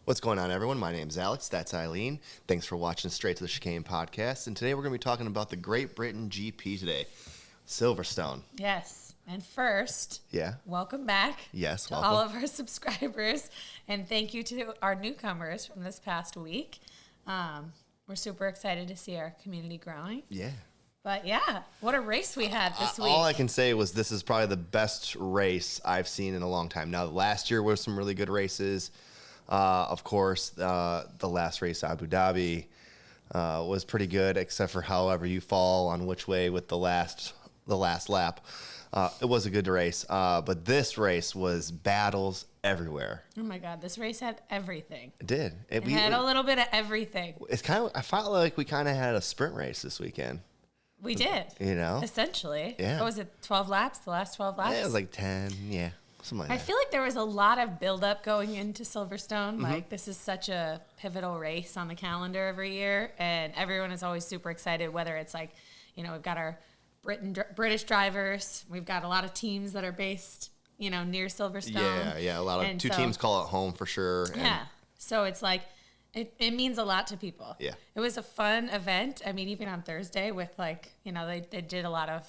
What's going on, everyone? My name's Alex. That's Eileen. Thanks for watching Straight to the Chicane podcast. And today we're going to be talking about the Great Britain GP today, Silverstone. Yes. And first, welcome back. Yes, to all of our subscribers. And thank you to our newcomers from this past week. We're super excited to see our community growing. Yeah. But yeah, what a race we had this week. All I can say was this is probably the best race I've seen in a long time. Now, last year was some really good races. Of course, the last race, Abu Dhabi, was pretty good, except for however you fall on which way with the last lap. It was a good race, but this race was battles everywhere. Oh my God, this race had everything. It did. It had a little bit of everything. It's kind of. I felt like we kind of had a sprint race this weekend. We did. You know, essentially. Yeah. What was it? 12 laps. The last 12 laps. Yeah, it was like 10. Yeah. Like I feel like there was a lot of buildup going into Silverstone. Mm-hmm. Like, this is such a pivotal race on the calendar every year, and everyone is always super excited, whether it's like, you know, we've got our British drivers. We've got a lot of teams that are based, you know, near Silverstone. Yeah. A lot of teams call it home for sure. Yeah. So it's like, it means a lot to people. Yeah. It was a fun event. I mean, even on Thursday with, like, you know, they did a lot of,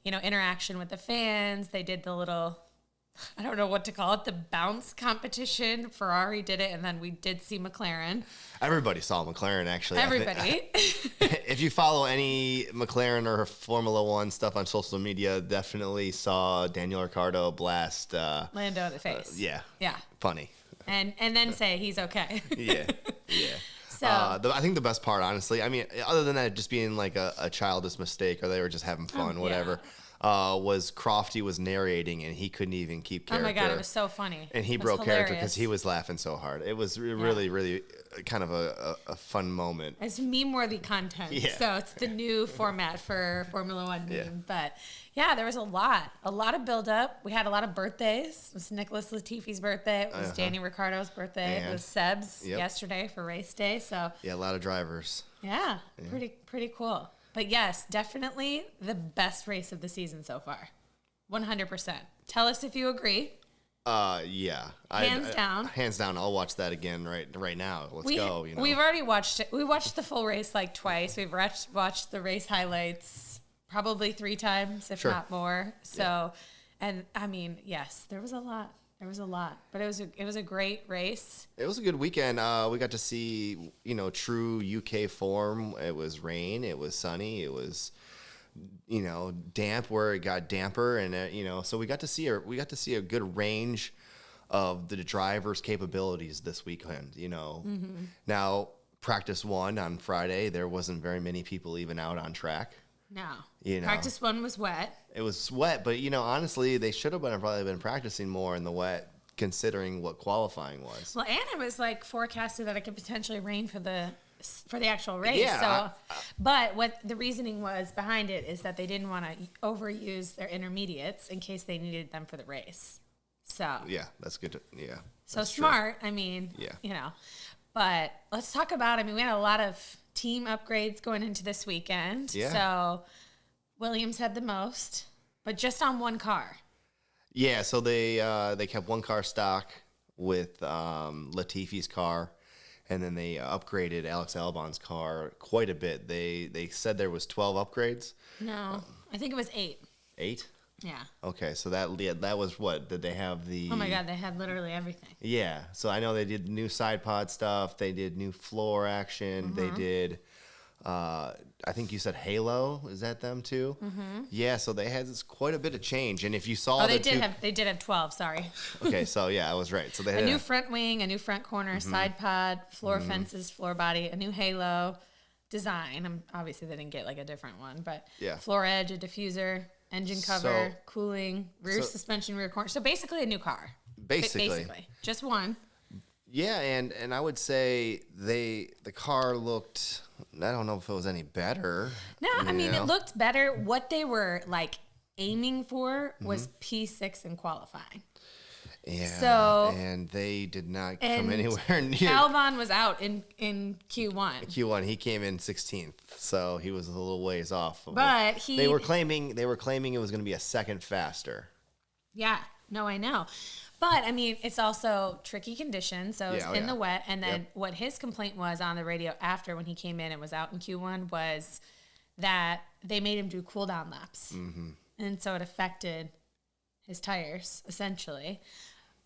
you know, interaction with the fans. They did the little, I don't know what to call it, the bounce competition. Ferrari did it, and then we did see McLaren. Everybody saw McLaren, actually. Everybody. If you follow any McLaren or Formula One stuff on social media, definitely saw Daniel Ricciardo blast Lando in the face. Yeah. Funny. And then say he's okay. Yeah. So I think the best part, honestly, I mean, other than that just being like a childish mistake or they were just having fun, whatever. Yeah. Was Crofty was narrating and he couldn't even keep character. Oh my God, it was so funny. And he broke character because he was laughing so hard. It was really kind of a fun moment. It's meme-worthy content. Yeah. So it's the new format for Formula One meme. Yeah. But yeah, there was a lot of build-up. We had a lot of birthdays. It was Nicholas Latifi's birthday. It was Danny Ricciardo's birthday. And it was Seb's yesterday for race day. So yeah, a lot of drivers. Yeah. Pretty cool. But yes, definitely the best race of the season so far. 100%. Tell us if you agree. Yeah. Hands down. Hands down. I'll watch that again right now. Let's go. You know. We've already watched it. We watched the full race like twice. We've watched the race highlights probably 3 times, if not more. So, and I mean, yes, there was a lot. But it was a great race. It was a good weekend. We got to see, you know, true UK form. It was rain. It was sunny. It was, you know, damp where it got damper, and you know, so we got to see a good range of the drivers' capabilities this weekend. You know, Now practice 1 on Friday, there wasn't very many people even out on track. No. You know, practice 1 was wet. It was wet, but, you know, honestly, they should have probably been practicing more in the wet, considering what qualifying was. Well, and it was, like, forecasted that it could potentially rain for the actual race. Yeah. But what the reasoning was behind it is that they didn't want to overuse their intermediates in case they needed them for the race. So. Yeah, that's good. So smart. True. I mean, you know. But let's talk about, I mean, we had a lot of team upgrades going into this weekend. Yeah. So Williams had the most, but just on one car. Yeah, so they kept one car stock with Latifi's car, and then they upgraded Alex Albon's car quite a bit. They said there was 12 upgrades. No, I think it was 8. 8? Yeah. Okay, so that was what? Did they have the... Oh my God, they had literally everything. Yeah, so I know they did new side pod stuff. They did new floor action. They did... I think you said Halo. Is that them too? Mm-hmm. Yeah, so they had quite a bit of change. And if you saw, they did have 12. Sorry. Okay, so yeah, I was right. So they had a new front wing, a new front corner, side pod, floor fences, floor body, a new Halo design. Obviously they didn't get like a different one, but floor edge, a diffuser, engine cover, cooling, rear suspension, rear corner. So basically a new car. Basically, just one. Yeah, and I would say the car looked, I don't know if it was any better. No, I mean, it looked better. What they were like aiming for was P6 in qualifying. and they did not come anywhere near. Albon was out in Q1. Q1, he came in 16th, so he was a little ways off. But they were claiming it was going to be a second faster. Yeah, no, I know. But, I mean, it's also tricky conditions, so it's in the wet. And then what his complaint was on the radio after when he came in and was out in Q1 was that they made him do cool-down laps. Mm-hmm. And so it affected his tires, essentially.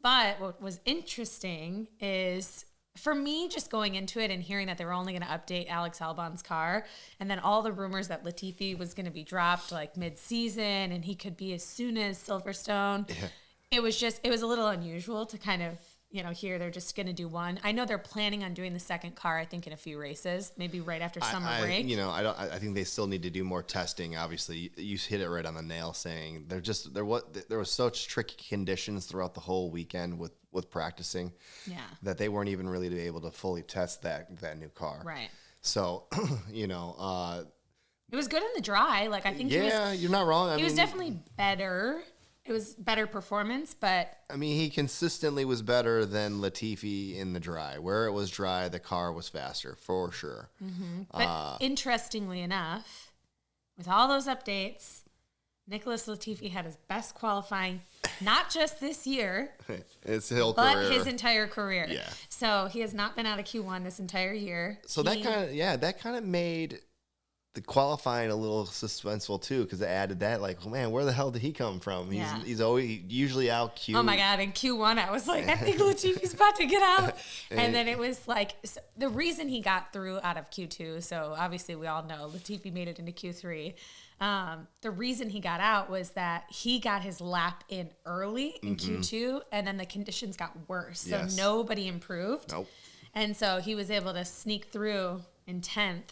But what was interesting is, for me, just going into it and hearing that they were only going to update Alex Albon's car, and then all the rumors that Latifi was going to be dropped, like, mid-season, and he could be as soon as Silverstone. Yeah. It was a little unusual to kind of, hear they're just going to do one. I know they're planning on doing the second car, I think, in a few races, maybe right after summer break. I think they still need to do more testing. Obviously, you hit it right on the nail, saying there was such tricky conditions throughout the whole weekend with practicing, that they weren't even really able to fully test that new car. Right. So, it was good in the dry. Like, I think you're not wrong. He was definitely better. It was better performance, but... I mean, he consistently was better than Latifi in the dry. Where it was dry, the car was faster, for sure. Mm-hmm. But interestingly enough, with all those updates, Nicholas Latifi had his best qualifying, not just this year, his entire career. Yeah. So he has not been out of Q1 this entire year. So that kind of made the qualifying a little suspenseful too, because it added that, like, oh man, where the hell did he come from? He's always usually out Q. Oh my god, in Q1 I was like, I think Latifi's about to get out. And then it was like, the reason he got through out of Q2, so obviously we all know Latifi made it into Q3. The reason he got out was that he got his lap in early in Q2, and then the conditions got worse. So nobody improved. Nope. And so he was able to sneak through in 10th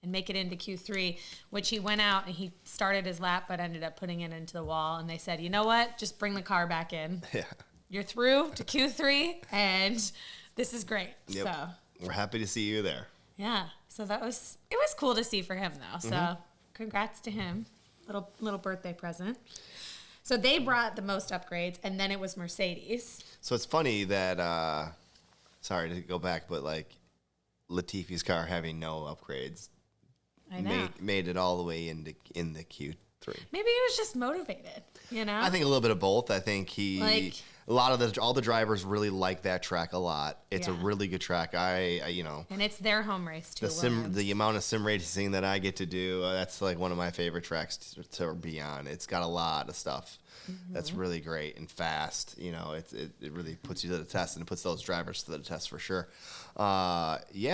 and make it into Q3, which he went out and he started his lap, but ended up putting it into the wall. And they said, you know what? Just bring the car back in. Yeah. You're through to Q3, and this is great. Yep. So we're happy to see you there. Yeah. So it was cool to see for him, though. So congrats to him. Little birthday present. So they brought the most upgrades, and then it was Mercedes. So it's funny that, sorry to go back, but like Latifi's car having no upgrades made it all the way in the Q3. Maybe he was just motivated, I think a little bit of both. I think all the drivers really like that track a lot. It's a really good track. And it's their home race too. The amount of sim racing that I get to do, that's like one of my favorite tracks to be on. It's got a lot of stuff that's really great and fast. It really puts you to the test, and it puts those drivers to the test for sure. He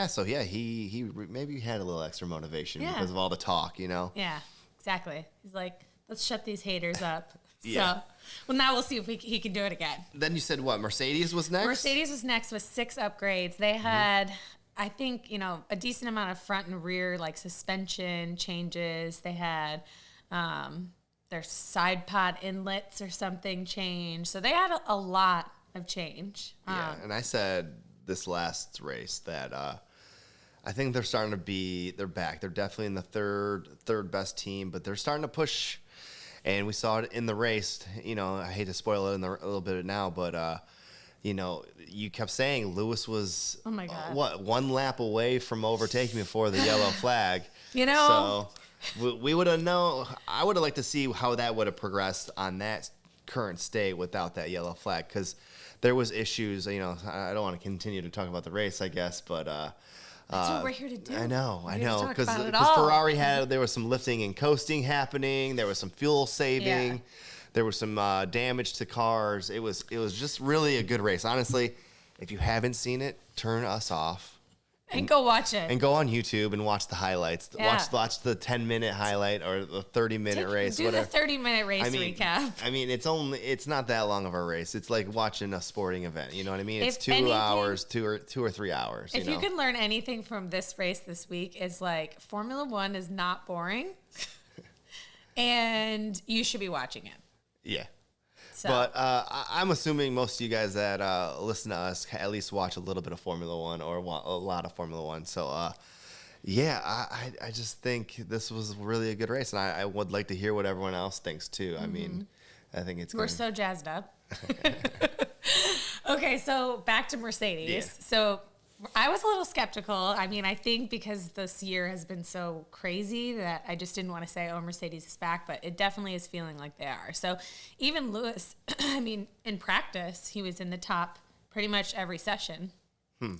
maybe had a little extra motivation because of all the talk, Yeah, exactly. He's like, let's shut these haters up. Yeah. So, well, now we'll see if he can do it again. Then you said what? Mercedes was next? Mercedes was next with 6 upgrades. They had, I think, a decent amount of front and rear, like, suspension changes. They had their side pod inlets or something changed. So they had a lot of change. And I said this last race that I think they're starting to they're back. They're definitely in the third best team, but they're starting to push. And we saw it in the race. I hate to spoil it a little bit now, but you kept saying Lewis was one lap away from overtaking before the yellow flag. So we would have known. I would have liked to see how that would have progressed on that current state without that yellow flag, because there was issues. I don't want to continue to talk about the race, I guess, but that's what we're here to do. I know, because Ferrari there was some lifting and coasting happening. There was some fuel saving. Yeah. There was some damage to cars. It was just really a good race. Honestly, if you haven't seen it, turn us off. And go watch it. And go on YouTube and watch the highlights. Yeah. Watch the 10-minute highlight or the 30-minute race. Do the 30-minute race recap. I mean, it's not that long of a race. It's like watching a sporting event. You know what I mean? It's 2 hours, 2 or 3 hours. If you can learn anything from this race this week, is like Formula One is not boring, and you should be watching it. Yeah. So. But I'm assuming most of you guys that listen to us at least watch a little bit of Formula One or a lot of Formula One. So, I just think this was really a good race. And I would like to hear what everyone else thinks, too. I mean, I think we're so jazzed up. Okay, so back to Mercedes. Yeah. So I was a little skeptical. I mean, I think because this year has been so crazy that I just didn't want to say, oh, Mercedes is back, but it definitely is feeling like they are. So even Lewis, I mean, in practice, he was in the top pretty much every session.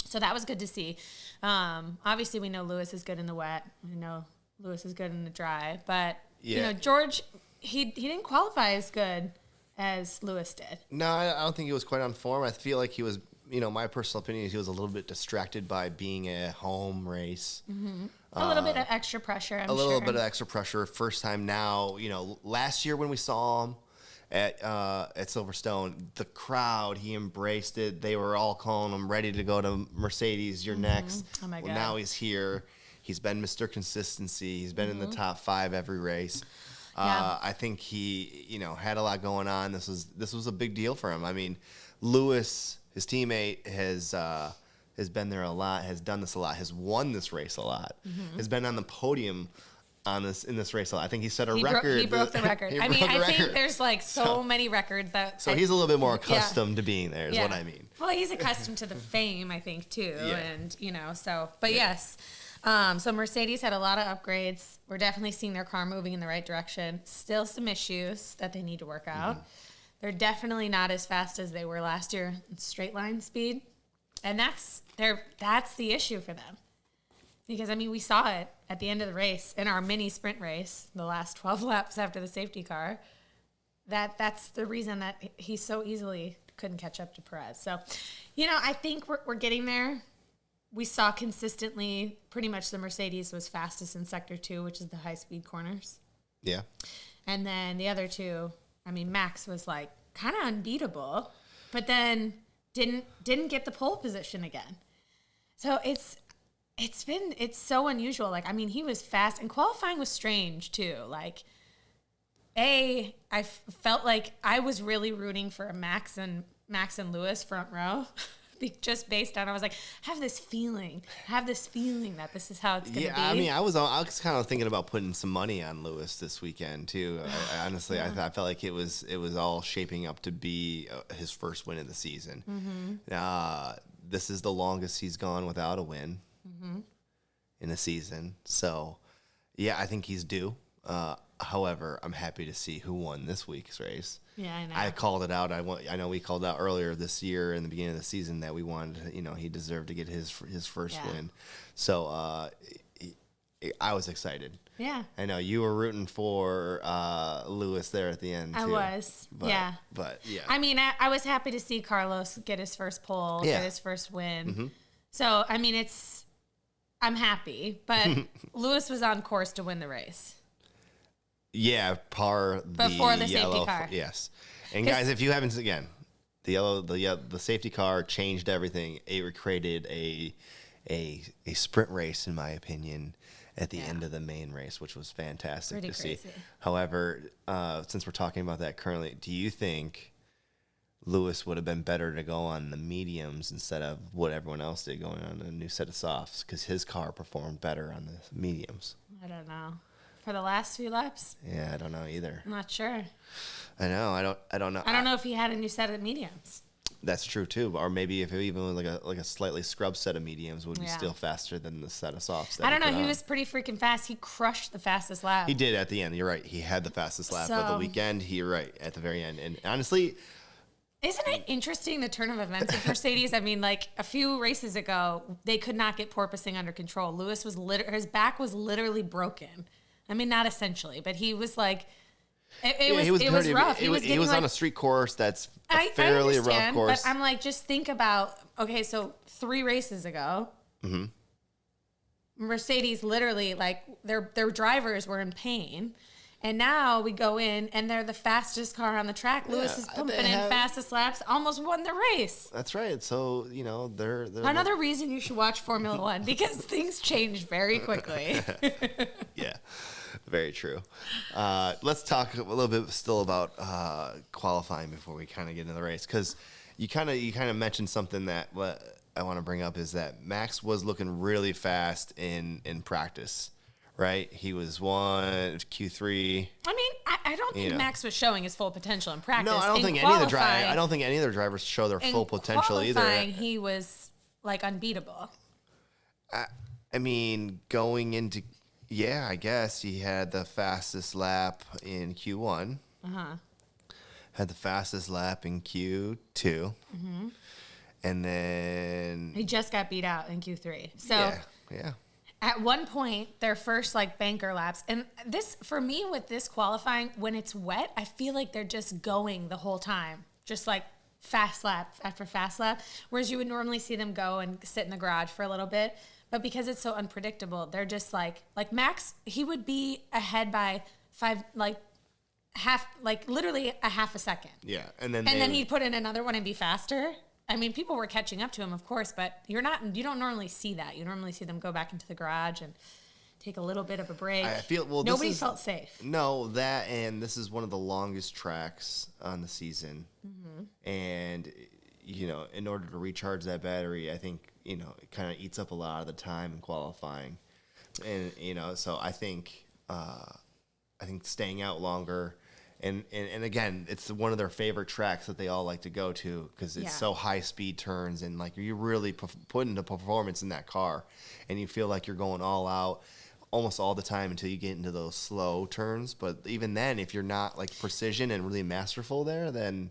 So that was good to see. Obviously, we know Lewis is good in the wet. We know Lewis is good in the dry. But, you know, George, he didn't qualify as good as Lewis did. No, I don't think he was quite on form. I feel like he was, you know, my personal opinion is he was a little bit distracted by being a home race. Mm-hmm. A little bit of extra pressure, I'm sure. A little bit of extra pressure. First time now, you know, last year when we saw him at Silverstone, the crowd, he embraced it. They were all calling him ready to go to Mercedes. You're next. Oh, my God. Well, now he's here. He's been Mr. Consistency. He's been in the top 5 every race. I think he, you know, had a lot going on. This was a big deal for him. I mean, Lewis, his teammate, has been there a lot, has done this a lot, has won this race a lot, has been on the podium in this race a lot. I think he set a record. He broke the record. I mean, I think there's like so many records that. So he's a little bit more accustomed to being there, is what I mean. Well, he's accustomed to the fame, I think, too, and you know, so. But yes. So Mercedes had a lot of upgrades. We're definitely seeing their car moving in the right direction. Still some issues that they need to work out. They're definitely not as fast as they were last year in straight line speed. And that's the issue for them. Because, I mean, we saw it at the end of the race in our mini sprint race, the last 12 laps after the safety car. That's the reason that he so easily couldn't catch up to Perez. So, you know, I think we're getting there. We saw consistently pretty much the Mercedes was fastest in Sector 2, which is the high-speed corners. Yeah. And then the other two, I mean, Max was, like, kind of unbeatable, but then didn't get the pole position again. So it's so unusual. Like, I mean, he was fast, and qualifying was strange, too. Like, I felt like I was really rooting for a Max and Lewis front row. Just based on, I was like, I have this feeling that this is how it's going to be. Yeah, I mean, I was kind of thinking about putting some money on Lewis this weekend too. Honestly, I felt like it was all shaping up to be his first win of the season. This is the longest he's gone without a win in a season. So, yeah, I think he's due. However, I'm happy to see who won this week's race. Yeah, I know. I called it out. I know we called out earlier this year in the beginning of the season that we wanted, you know, he deserved to get his first win. So I was excited. Yeah. I know you were rooting for Lewis there at the end, too. I was. Yeah. But, yeah. I mean, I was happy to see Carlos get his first pole, get his first win. So, I mean, I'm happy. But Lewis was on course to win the race. Yeah, before the safety car. Yes, and guys, if you haven't, again, the safety car changed everything. It created a sprint race, in my opinion, at the end of the main race, which was fantastic to see. However, since we're talking about that currently, do you think Lewis would have been better to go on the mediums instead of what everyone else did, going on a new set of softs, because his car performed better on the mediums? I don't know. For the last few laps? Yeah, I don't know either. I'm not sure. I know. I don't know. I don't know if he had a new set of mediums. That's true too. Or maybe if it even like a slightly scrubbed set of mediums would be still faster than the set of softs. I don't know. He was pretty freaking fast. He crushed the fastest lap. He did at the end. You're right. He had the fastest lap of the weekend. You're right at the very end. And honestly, isn't it interesting, the turn of events with Mercedes? I mean, like a few races ago, they could not get porpoising under control. Lewis was his back was literally broken. I mean, not essentially, but he was like, it was rough. He was on a street course that's a fairly rough course. But I'm like, just think about, okay, so 3 races ago, Mercedes literally, like, their drivers were in pain. And now we go in, and they're the fastest car on the track. Lewis is pumping in fastest laps, almost won the race. That's right. So, you know, they're another reason you should watch Formula One, because things change very quickly. Yeah. Very true. Let's talk a little bit still about qualifying before we kind of get into the race, because you kind of mentioned something that I want to bring up, is that Max was looking really fast in practice, right? He was Q3. I mean, I don't think Max was showing his full potential in practice. No, I don't think any of their drivers show their full potential either. He was like unbeatable. I mean, going into I guess he had the fastest lap in Q1. Had the fastest lap in Q2. And then he just got beat out in Q3. So yeah. At one point, their first like banker laps, and this for me with this qualifying, when it's wet, I feel like they're just going the whole time, just like fast lap after fast lap. Whereas you would normally see them go and sit in the garage for a little bit, but because it's so unpredictable, they're just like Max. He would be ahead by literally a half a second. Yeah, and then he'd put in another one and be faster. I mean, people were catching up to him, of course, but you don't normally see that. You normally see them go back into the garage and take a little bit of a break. I feel nobody felt safe. No, and this is one of the longest tracks on the season, and in order to recharge that battery, I think it kind of eats up a lot of the time in qualifying, and so I think staying out longer. And again, it's one of their favorite tracks that they all like to go to because it's so high speed turns and like you really put into performance in that car, and you feel like you're going all out almost all the time until you get into those slow turns. But even then, if you're not like precision and really masterful there, then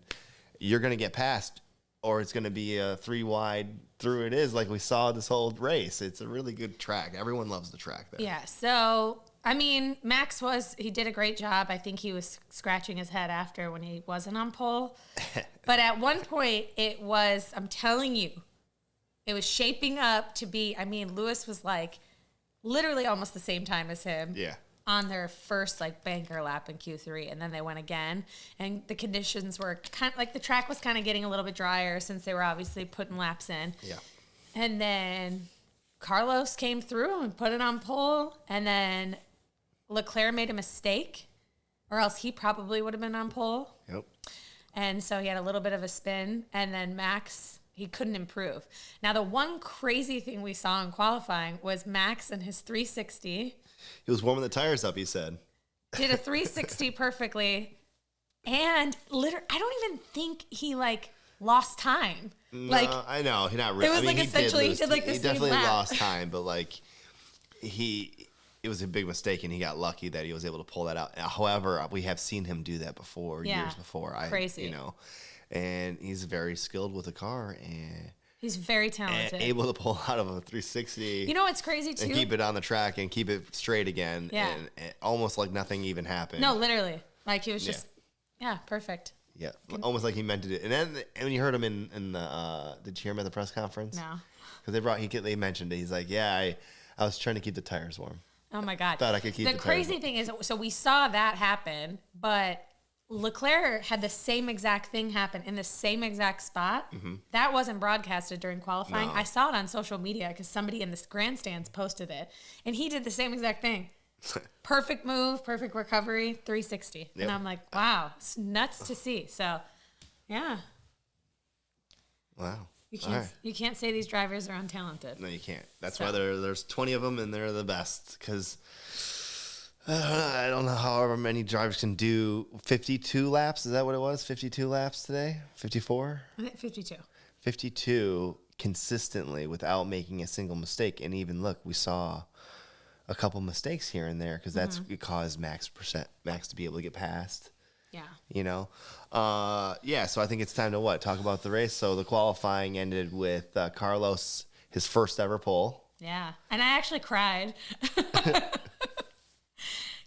you're gonna get past, or it's gonna be a 3 wide through it is like we saw this whole race. It's a really good track. Everyone loves the track there. Yeah. So. I mean, Max he did a great job. I think he was scratching his head after when he wasn't on pole. But at one point, I'm telling you, it was shaping up to be, Lewis was like literally almost the same time as him. Yeah. On their first like banker lap in Q3, and then they went again. And the conditions were kind of like the track was kind of getting a little bit drier since they were obviously putting laps in. Yeah. And then Carlos came through and put it on pole, and then Leclerc made a mistake, or else he probably would have been on pole. Yep. And so he had a little bit of a spin, and then Max, he couldn't improve. Now, the one crazy thing we saw in qualifying was Max and his 360. He was warming the tires up, he said. Did a 360 perfectly, and literally, I don't even think he lost time. No, I know. He not really. It was essentially he did the he same definitely lap. lost time, but it was a big mistake, and he got lucky that he was able to pull that out. However, we have seen him do that before, years before. Crazy. And he's very skilled with the car, and he's very talented. And able to pull out of a 360. You know what's crazy too? And keep it on the track and keep it straight again. Yeah. And almost like nothing even happened. No, literally. Like he was just, perfect. Yeah, almost like he meant it. And then when you heard him in the, did you hear him at the press conference? No. Because they mentioned it. He's like, I was trying to keep the tires warm. Oh my God. Thought I could keep the crazy thing is, so we saw that happen, but Leclerc had the same exact thing happen in the same exact spot. Mm-hmm. That wasn't broadcasted during qualifying. No. I saw it on social media because somebody in the grandstands posted it, and he did the same exact thing. Perfect move, perfect recovery, 360. Yep. And I'm like, wow, it's nuts to see. So, yeah. Wow. You can't say these drivers are untalented. No, you can't. That's why there's 20 of them, and they're the best. Because I don't know however many drivers can do 52 laps. Is that what it was? 52 laps today? 54? I think 52. 52 consistently without making a single mistake. And even, look, we saw a couple mistakes here and there because that's what caused Max to be able to get past. Yeah. So I think it's time to talk about the race. So the qualifying ended with Carlos, his first ever pole. Yeah. And I actually cried.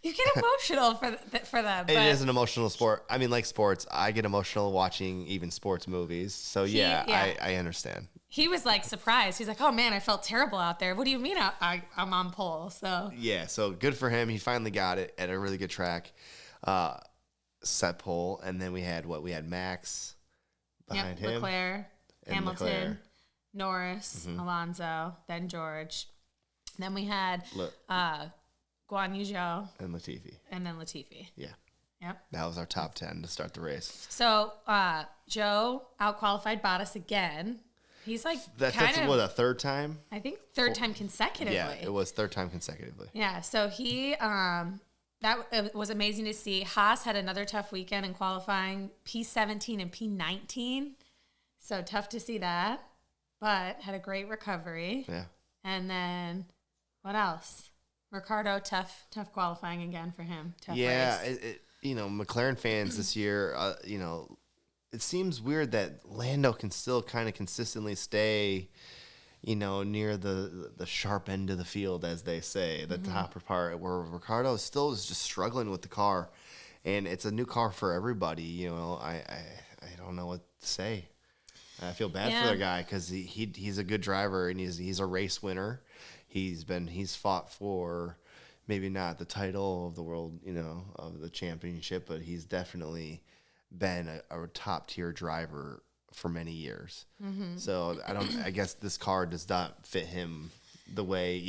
You get emotional for them. It is an emotional sport. I mean, like sports, I get emotional watching even sports movies. So I understand. He was surprised. He's like, "Oh man, I felt terrible out there. What do you mean I'm on pole?" So yeah, so good for him. He finally got it at a really good track. Set pole, and then we had Max behind him, Leclerc, Hamilton, Norris, Alonso, then George. Then we had Guan Yu Zhou and Latifi. And then Latifi. Yeah. Yep. That was our top 10 to start the race. So Zhou out-qualified Bottas again. He's that's a third time? I think third time consecutively. Yeah, it was third time consecutively. Yeah, so he that was amazing to see. Haas had another tough weekend in qualifying, P17 and P19. So tough to see that, but had a great recovery. Yeah. And then what else? Ricardo, tough qualifying again for him. Tough race. McLaren fans this year, it seems weird that Lando can still kind of consistently stay, near the sharp end of the field, as they say, the top part, where Ricardo still is just struggling with the car. And it's a new car for everybody. I don't know what to say. I feel bad for the guy because he's a good driver and he's a race winner. He's fought for maybe not the title of the world, of the championship, but he's definitely been a top tier driver for many years. Mm-hmm. So I guess this car does not fit him the way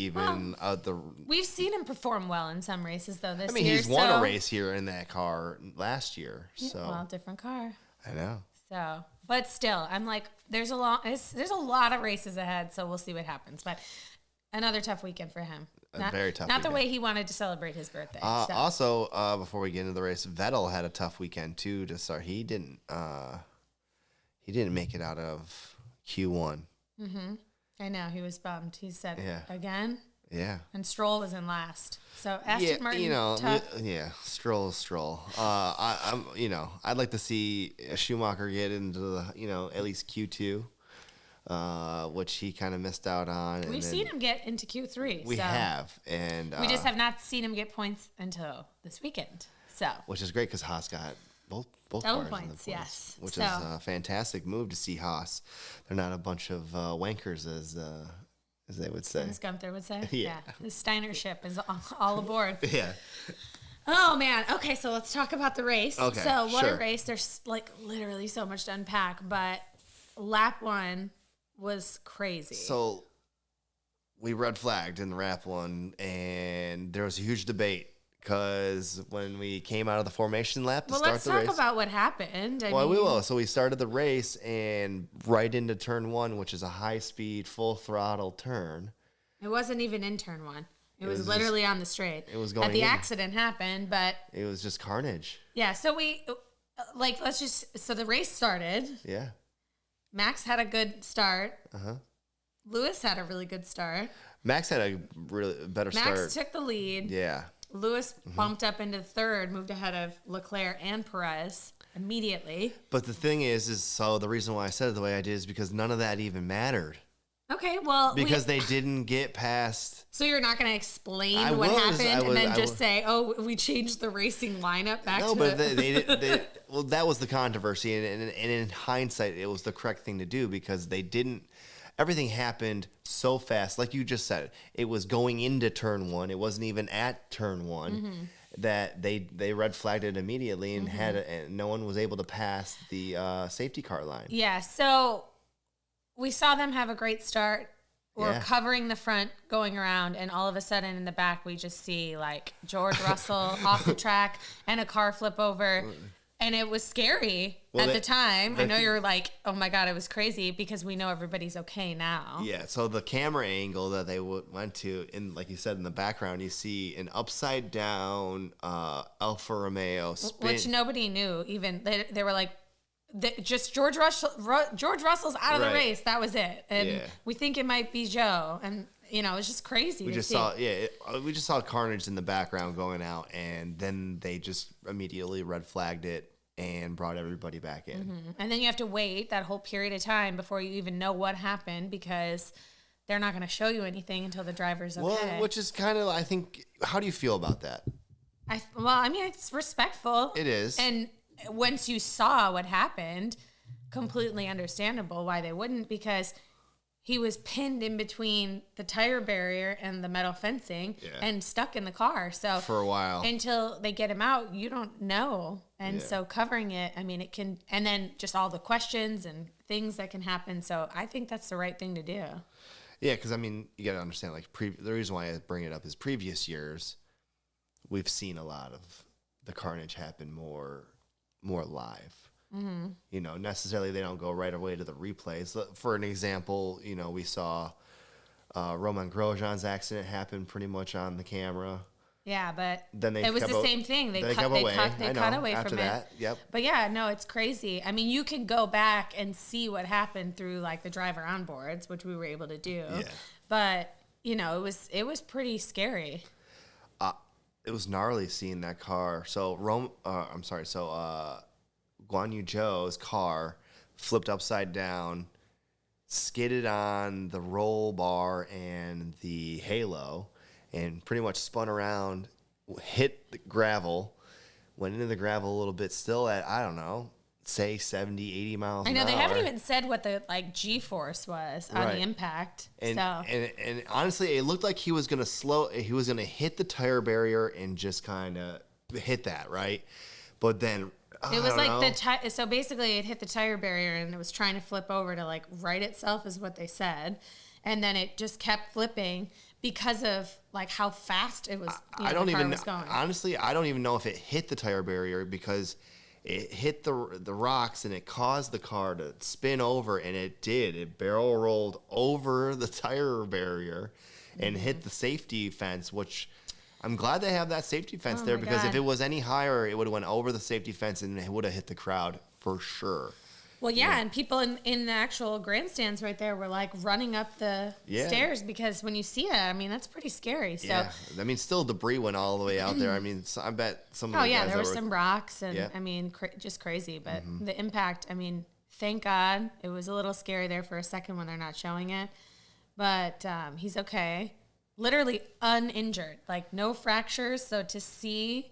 we've seen him perform well in some races though this year. He's won a race here in that car last year. Different car. I know. So, but still, I'm like, there's a lot of races ahead, so we'll see what happens. But another tough weekend for him. Very tough. Not the way he wanted to celebrate his birthday. Also, before we get into the race, Vettel had a tough weekend too to start. He didn't make it out of Q1. Mm-hmm. I know, he was bummed. He said, again? Yeah. And Stroll was in last. So Aston Martin, tough. Stroll. I'd like to see Schumacher get into the, at least Q2, which he kind of missed out on. We've seen him get into Q3. We have, and we just have not seen him get points until this weekend. So, which is great because Haas got both double cars points, yes. Which is a fantastic move to see Haas. They're not a bunch of wankers as they would say. As Gunther would say? Yeah. The Steiner ship is all aboard. Yeah. Oh, man. Okay, so let's talk about the race. Okay, so what a race. There's literally so much to unpack, but lap 1 was crazy. So we red flagged in lap 1, and there was a huge debate because when we came out of the formation lap to start the race. Let's talk about what happened. We will. So we started the race and right into turn 1, which is a high-speed, full-throttle turn. It wasn't even in turn 1. It was literally just on the straight. It was going the accident happened, but... It was just carnage. Yeah, so so the race started. Yeah. Max had a good start. Uh-huh. Lewis had a really good start. Max had a really better start. Max took the lead. Yeah. Lewis bumped up into third, moved ahead of Leclerc and Perez immediately. But the thing is so the reason why I said it the way I did is because none of that even mattered. Okay, well... Because they didn't get past... So you're not going to explain what happened and then just say, we changed the racing lineup back to... No, but they well, that was the controversy, and in hindsight, it was the correct thing to do because they didn't... Everything happened so fast. Like you just said, it was going into turn 1. It wasn't even at turn 1 that they red flagged it immediately and and no one was able to pass the safety car line. Yeah, so we saw them have a great start. We're covering the front, going around, and all of a sudden in the back, we just see George Russell off the track and a car flip over. And it was scary at the time. I know you're like, oh my God, it was crazy because we know everybody's okay now. Yeah, so the camera angle that they went to, like you said, in the background, you see an upside down Alfa Romeo spin. Which nobody knew. Even they were like, just George Russell's out of the race. That was it. And we think it might be Zhou. And, it was just crazy. We just saw carnage in the background going out. And then they just immediately red flagged it and brought everybody back in. Mm-hmm. And then you have to wait that whole period of time before you even know what happened because they're not going to show you anything until the driver's okay. Well, which is kind of, I think, how do you feel about that? It's respectful. It is. And once you saw what happened, completely understandable why they wouldn't because he was pinned in between the tire barrier and the metal fencing and stuck in the car. So for a while. Until they get him out, you don't know. And so covering it, it can, and then just all the questions and things that can happen. So I think that's the right thing to do. Yeah, because, you got to understand, the reason why I bring it up is previous years, we've seen a lot of the carnage happen more live. Mm-hmm. Necessarily they don't go right away to the replays. For an example, we saw Romain Grosjean's accident happen pretty much on the camera. Yeah, but then it was the same thing. They cut away after from that. it. Yep. But yeah, no, it's crazy. I mean, you can go back and see what happened through like the driver onboards, which we were able to do. Yeah. But it was pretty scary. It was gnarly seeing that car. So Guan Yu Zhou's car flipped upside down, skidded on the roll bar and the halo, and pretty much spun around, hit the gravel, went into the gravel a little bit, still at, I don't know, say 70, 80 miles an hour. I know, they haven't even said what the G-force was on the impact. And honestly, it looked like he was going to hit the tire barrier and just kind of hit that, right? But then it was like so basically it hit the tire barrier and it was trying to flip over to like right itself is what they said. And then it just kept flipping because of like how fast it was. I don't even know. Honestly, I don't even know if it hit the tire barrier because it hit the rocks and it caused the car to spin over, and it did. It barrel rolled over the tire barrier and hit the safety fence, which I'm glad they have that safety fence there because if it was any higher, it would have went over the safety fence and it would have hit the crowd for sure. Well, yeah, and people in the actual grandstands right there were like running up the stairs because when you see that, I mean, that's pretty scary. So, yeah, I mean, still debris went all the way out there. I mean, I bet some of the guys there were some rocks and I mean, just crazy. But the impact, I mean, thank God it was a little scary there for a second when they're not showing it. But he's okay, literally uninjured, like no fractures. So to see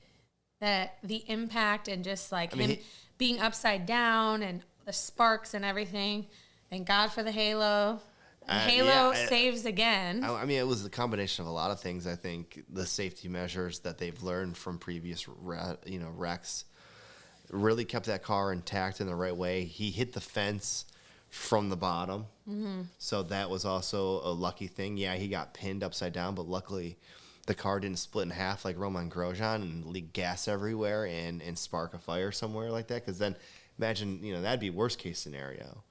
that the impact and just like him being upside down and the sparks and everything. Thank God for the halo. The halo saves again. I mean, it was a combination of a lot of things. I think the safety measures that they've learned from previous wrecks really kept that car intact in the right way. He hit the fence from the bottom, so that was also a lucky thing. Yeah, he got pinned upside down, but luckily the car didn't split in half like Romain Grosjean and leak gas everywhere and spark a fire somewhere like that, because then imagine, that'd be worst case scenario,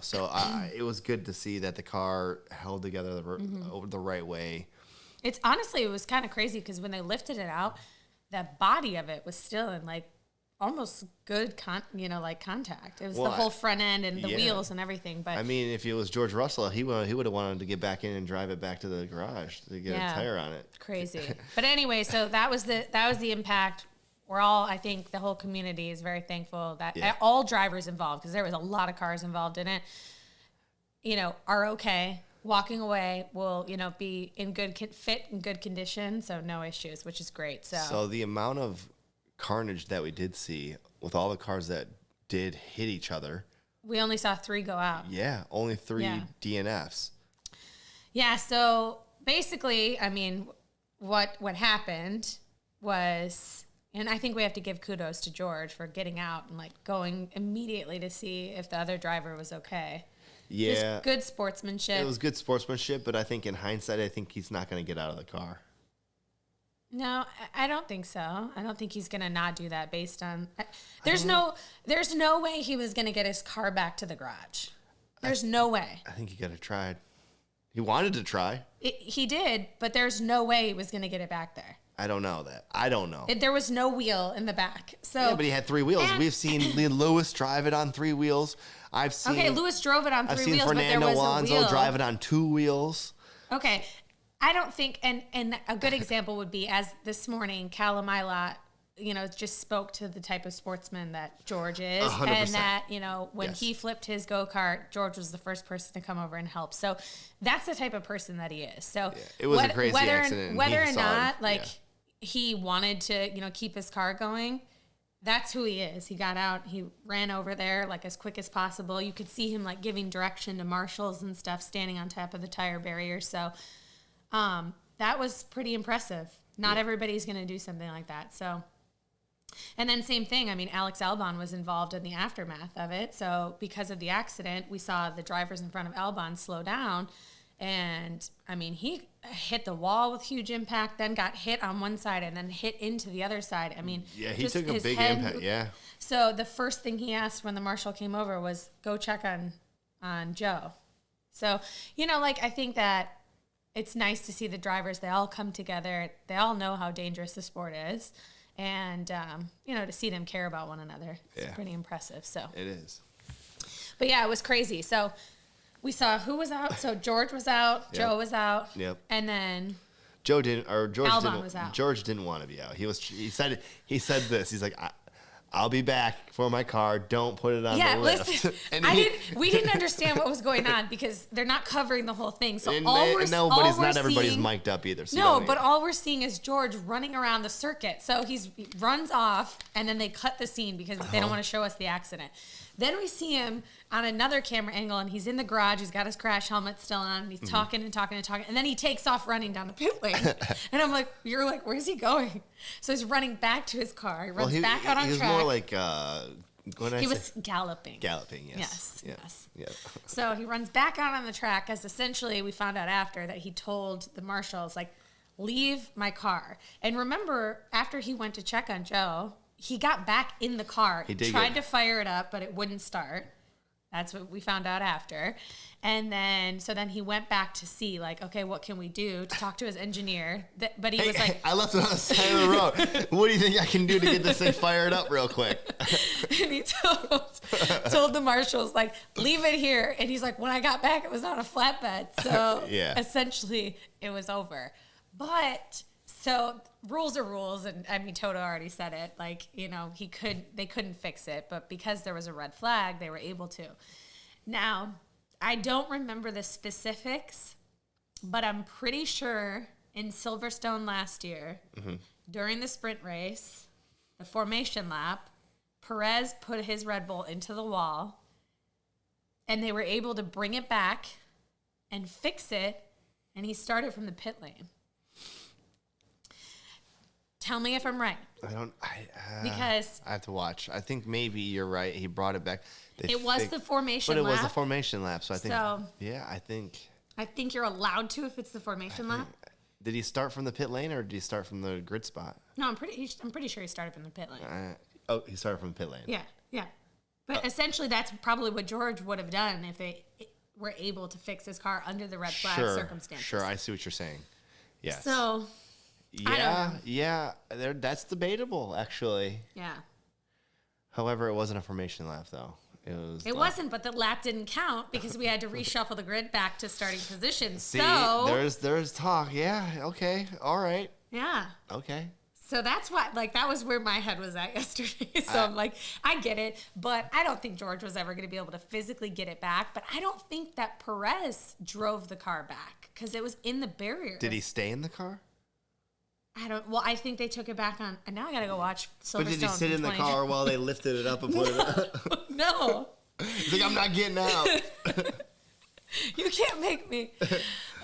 So it was good to see that the car held together the right way. It's honestly, it was kind of crazy because when they lifted it out, the body of it was still in like almost good, contact. It was the whole front end and the wheels and everything. But I mean, if it was George Russell, he would have wanted to get back in and drive it back to the garage to get a tire on it. Crazy. But anyway, so that was the impact. I think the whole community is very thankful that all drivers involved, because there was a lot of cars involved in it, are okay. Walking away will, be in good condition, so no issues, which is great. So the amount of carnage that we did see with all the cars that did hit each other. We only saw 3 go out. Yeah, only 3 DNFs. Yeah, so basically, I mean, what happened was... And I think we have to give kudos to George for getting out and like going immediately to see if the other driver was okay. Yeah. Just good sportsmanship. It was good sportsmanship, but I think in hindsight, I think he's not going to get out of the car. No, I don't think so. I don't think he's going to not do that based on... There's no way he was going to get his car back to the garage. There's no way. I think he could have tried. He wanted to try. He did, but there's no way he was going to get it back there. I don't know that. I don't know. There was no wheel in the back. So yeah, but he had 3 wheels. We've seen Lewis drive it on 3 wheels. Lewis drove it on 3 wheels, but there was Alonso a wheel. Fernando Alonso drive it on 2 wheels. Okay. I don't think, and a good example would be, as this morning, Callum Ilott, just spoke to the type of sportsman that George is. 100%. And that, when he flipped his go-kart, George was the first person to come over and help. So that's the type of person that he is. So it was a crazy accident. Whether or not, he wanted to, keep his car going, that's who he is. He got out, he ran over there like as quick as possible. You could see him like giving direction to marshals and stuff, standing on top of the tire barrier. So that was pretty impressive. Not everybody's going to do something like that. So, and then same thing. I mean, Alex Albon was involved in the aftermath of it. So because of the accident, we saw the drivers in front of Albon slow down. And I mean, he hit the wall with huge impact, then got hit on one side and then hit into the other side. I mean, he took a big impact. Yeah. So the first thing he asked when the marshal came over was go check on Zhou. So, I think that it's nice to see the drivers. They all come together. They all know how dangerous the sport is. And, to see them care about one another, it's pretty impressive. So it is. But, yeah, it was crazy. So we saw who was out. So George was out. Yep. Joe was out. Yep. And then George didn't was out. George didn't want to be out. He said this. He's like, I'll be back for my car. Don't put it on the list. Listen, And we didn't understand what was going on because they're not covering the whole thing. So not everybody's mic'd up either. So but all we're seeing is George running around the circuit. So he runs off, and then they cut the scene because they don't want to show us the accident. Then we see him on another camera angle, and he's in the garage. He's got his crash helmet still on, and he's talking and talking and talking. And then he takes off running down the pit lane. And I'm like, you're like, where's he going? So he's running back to his car. He runs back out on track. He was more like, he was galloping. Galloping, yes. Yes. So he runs back out on the track, as essentially we found out after that he told the marshals, like, leave my car. And remember, after he went to check on Joe, he got back in the car. He tried to fire it up, but it wouldn't start. That's what we found out after. And then he went back to see, like, okay, what can we do to talk to his engineer? But he was like, I left it on the side of the road. What do you think I can do to get this thing fired up real quick? And he told the marshals, like, leave it here. And he's like, when I got back, it was on a flatbed. So essentially it was over. But so rules are rules, and I mean, Toto already said it. Like, they couldn't fix it, but because there was a red flag, they were able to. Now, I don't remember the specifics, but I'm pretty sure in Silverstone last year, during the sprint race, the formation lap, Perez put his Red Bull into the wall, and they were able to bring it back and fix it, and he started from the pit lane. Tell me if I'm right. Because I have to watch. I think maybe you're right. He brought it back. It was the formation lap. But it was the formation lap. So I think. I think you're allowed to if it's the formation lap. Did he start from the pit lane or did he start from the grid spot? No, I'm pretty sure he started from the pit lane. He started from the pit lane. Yeah. But essentially, that's probably what George would have done if they were able to fix his car under the red flag circumstances. Sure, I see what you're saying. Yes. So. That's debatable, actually. Yeah. However, it wasn't a formation lap, though. It wasn't, but the lap didn't count because we had to reshuffle the grid back to starting position. See, there's talk. Yeah, okay, all right. Yeah. Okay. So that's what, like, that was where my head was at yesterday. So I'm like, I get it, but I don't think George was ever going to be able to physically get it back. But I don't think that Perez drove the car back because it was in the barrier. Did he stay in the car? I think they took it back on, and now I gotta go watch Silverstone. But did he sit in the car while they lifted it up and put it up? No. He's like, I'm not getting out. You can't make me.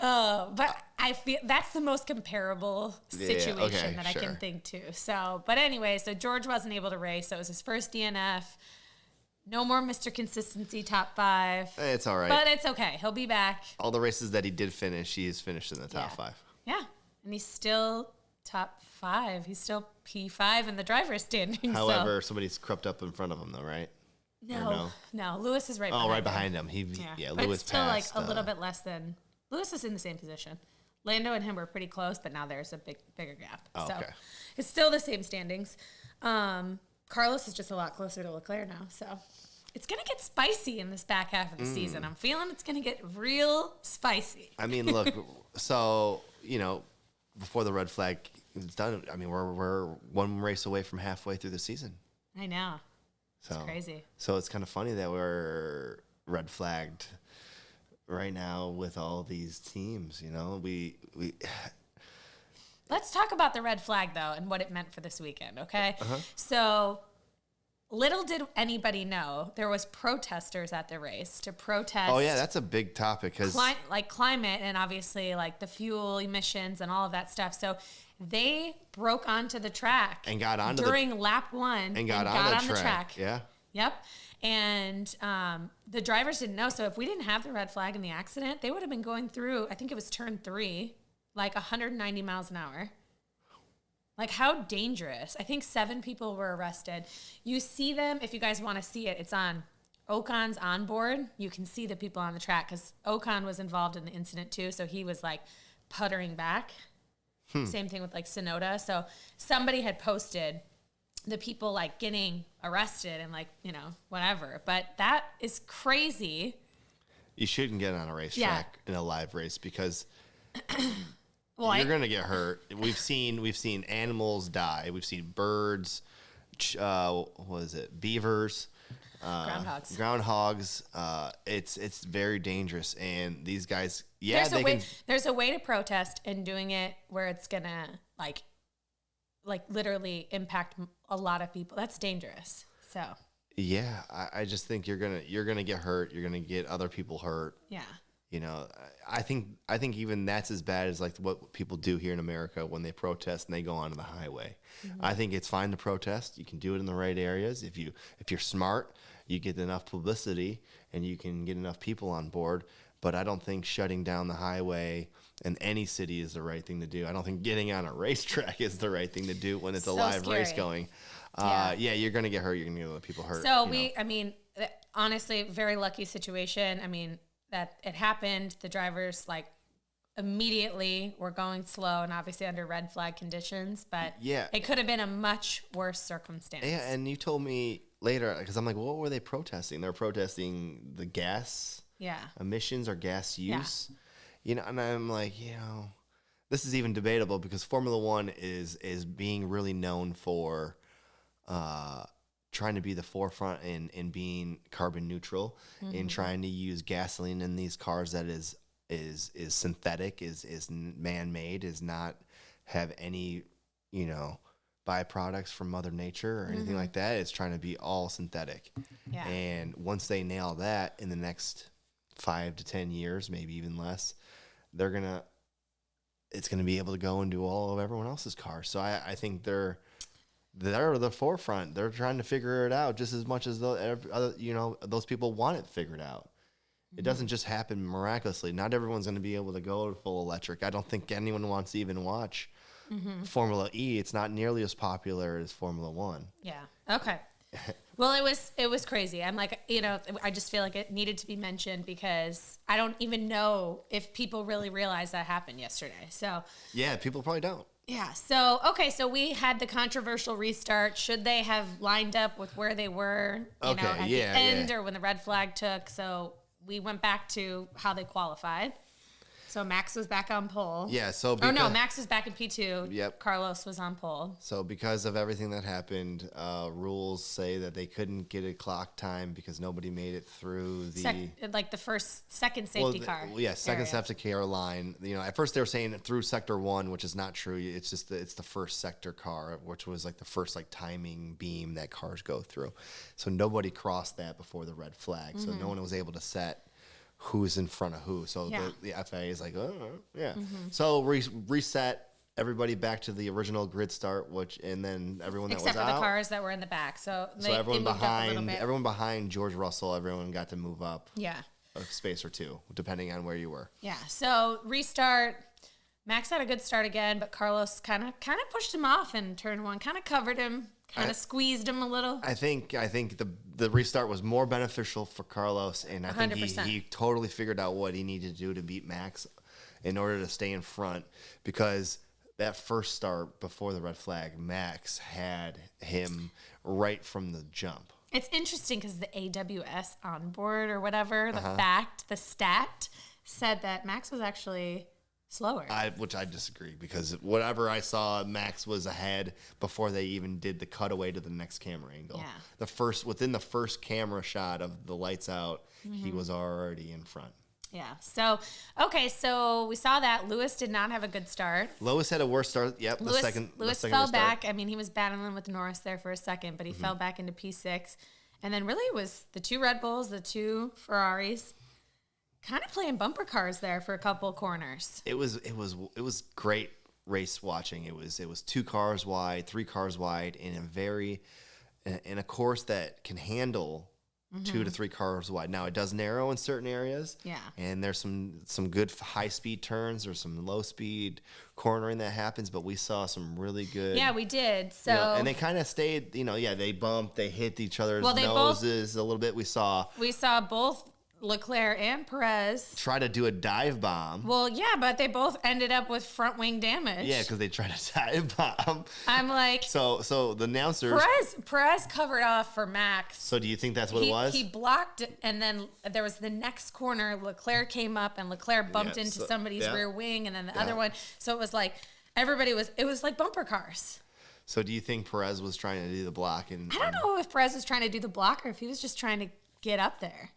But I feel that's the most comparable situation that I can think to. So, but anyway, so George wasn't able to race. So it was his first DNF. No more Mr. Consistency top 5. It's all right. But it's okay. He'll be back. All the races that he did finish, he has finished in the top 5. Yeah. And he's still top 5. He's still P5 in the driver's standing. However, somebody's crept up in front of him, though, right? No. Lewis is right behind him. Oh, right behind him. But Lewis it's still passed. like a little bit less than... Lewis is in the same position. Lando and him were pretty close, but now there's a bigger gap. So it's still the same standings. Carlos is just a lot closer to Leclerc now. So it's going to get spicy in this back half of the season. I'm feeling it's going to get real spicy. I mean, look, so, before the red flag is done, I mean, we're one race away from halfway through the season. I know. So, it's crazy. So it's kind of funny that we're red flagged right now with all these teams. We Let's talk about the red flag though and what it meant for this weekend. Okay, so little did anybody know there was protesters at the race to protest. Oh yeah, that's a big topic because climate and obviously like the fuel emissions and all of that stuff. So they broke onto the track and got onto during lap 1 and got on the track. Yeah. Yep. And the drivers didn't know. So if we didn't have the red flag in the accident, they would have been going through, I think it was turn 3, like 190 miles an hour. Like, how dangerous. I think 7 people were arrested. You see them, if you guys want to see it, it's on Ocon's onboard. You can see the people on the track because Ocon was involved in the incident too. So he was like puttering back. Same thing with like Sonoda. So somebody had posted the people like getting arrested and like, whatever. But that is crazy. You shouldn't get on a racetrack in a live race because you're going to get hurt. We've seen animals die. We've seen birds, beavers, groundhogs. It's very dangerous, and these guys, there's a way to protest and doing it where it's gonna like literally impact a lot of people. That's dangerous. So yeah, I just think you're gonna get hurt. You're gonna get other people hurt. Yeah. I think even that's as bad as like what people do here in America when they protest and they go onto the highway. Mm-hmm. I think it's fine to protest. You can do it in the right areas. If you're smart, you get enough publicity and you can get enough people on board. But I don't think shutting down the highway in any city is the right thing to do. I don't think getting on a racetrack is the right thing to do when it's a live race going. You're going to get hurt. You're going to get other people hurt. So honestly, very lucky situation. That it happened. The drivers immediately were going slow and obviously under red flag conditions, but it could have been a much worse circumstance. Yeah, and you told me later, because I'm like, what were they protesting? They're protesting the gas emissions or gas use. And I'm like, this is even debatable because Formula One is being really known for trying to be the forefront in being carbon neutral, in trying to use gasoline in these cars that is synthetic, is man-made, is not have any, byproducts from Mother Nature or anything like that. It's trying to be all synthetic. Yeah. And once they nail that in the next 5 to 10 years, maybe even less, it's gonna be able to go and do all of everyone else's cars. So I think they're the forefront. They're trying to figure it out just as much as those people want it figured out. It doesn't just happen miraculously. Not everyone's going to be able to go full electric. I don't think anyone wants to even watch Formula E. It's not nearly as popular as Formula One. Yeah. Okay. Well, it was crazy. I'm like, I just feel like it needed to be mentioned because I don't even know if people really realized that happened yesterday. So yeah, people probably don't. Yeah. So we had the controversial restart. Should they have lined up with where they were, at the end or when the red flag took? So we went back to how they qualified. So Max was back on pole. Yeah. So Max was back in P2. Yep. Carlos was on pole. So because of everything that happened, rules say that they couldn't get a clock time because nobody made it through the second safety car. Second safety car line. At first they were saying through sector 1, which is not true. It's just it's the first sector car, which was like the first timing beam that cars go through. So nobody crossed that before the red flag. So no one was able to set who's in front of who. So the FIA is like, So reset everybody back to the original grid start, and then everyone that except was for out. the cars that were in the back. So everyone behind George Russell, everyone got to move up. Yeah. A space or two, depending on where you were. Yeah. So restart. Max had a good start again, but Carlos kind of pushed him off in turn 1, kind of covered him. Kind of squeezed him a little. I think the restart was more beneficial for Carlos, and I think he totally figured out what he needed to do to beat Max in order to stay in front, because that first start before the red flag, Max had him right from the jump. It's interesting because the AWS onboard or whatever, the stat said that Max was actually slower. Which I disagree, because whatever I saw, Max was ahead before they even did the cutaway to the next camera angle. Yeah. Within the first camera shot of the lights out, he was already in front. Yeah. So we saw that Lewis did not have a good start. Lewis had a worse start. Yep. Lewis fell back. He was battling with Norris there for a second, but he fell back into P6. And then really it was the 2 Red Bulls, the 2 Ferraris, kind of playing bumper cars there for a couple corners. It was great race watching. It was 2 cars wide, 3 cars wide in a course that can handle 2 to 3 cars wide. Now it does narrow in certain areas. Yeah. And there's some good high speed turns or some low speed cornering that happens, but we saw some really good. Yeah, we did. So and they kind of stayed, they bumped, they hit each other's noses a little bit. We saw both Leclerc and Perez try to do a dive bomb. Well, yeah, but they both ended up with front wing damage. Yeah, because they tried to dive bomb. I'm like, so the announcers. Perez covered off for Max. So do you think that's what it was? He blocked, and then there was the next corner. Leclerc came up, and Leclerc bumped into somebody's rear wing, and then the other one. So it was like it was like bumper cars. So do you think Perez was trying to do the block? And I don't know if Perez was trying to do the block or if he was just trying to get up there.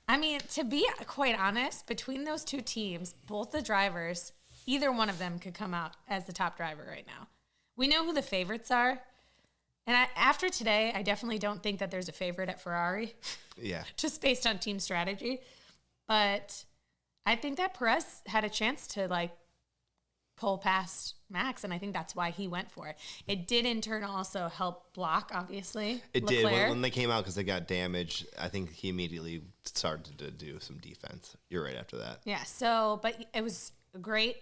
I mean, to be quite honest, between those two teams, both the drivers, either one of them could come out as the top driver right now. We know who the favorites are. And after today, I definitely don't think that there's a favorite at Ferrari. Yeah. Just based on team strategy. But I think that Perez had a chance to, like, pull past Max, and I think that's why he went for it. It did in turn also help block, obviously. It did when they came out because they got damaged. I think he immediately started to do some defense. You're right after that. Yeah. So, but it was a great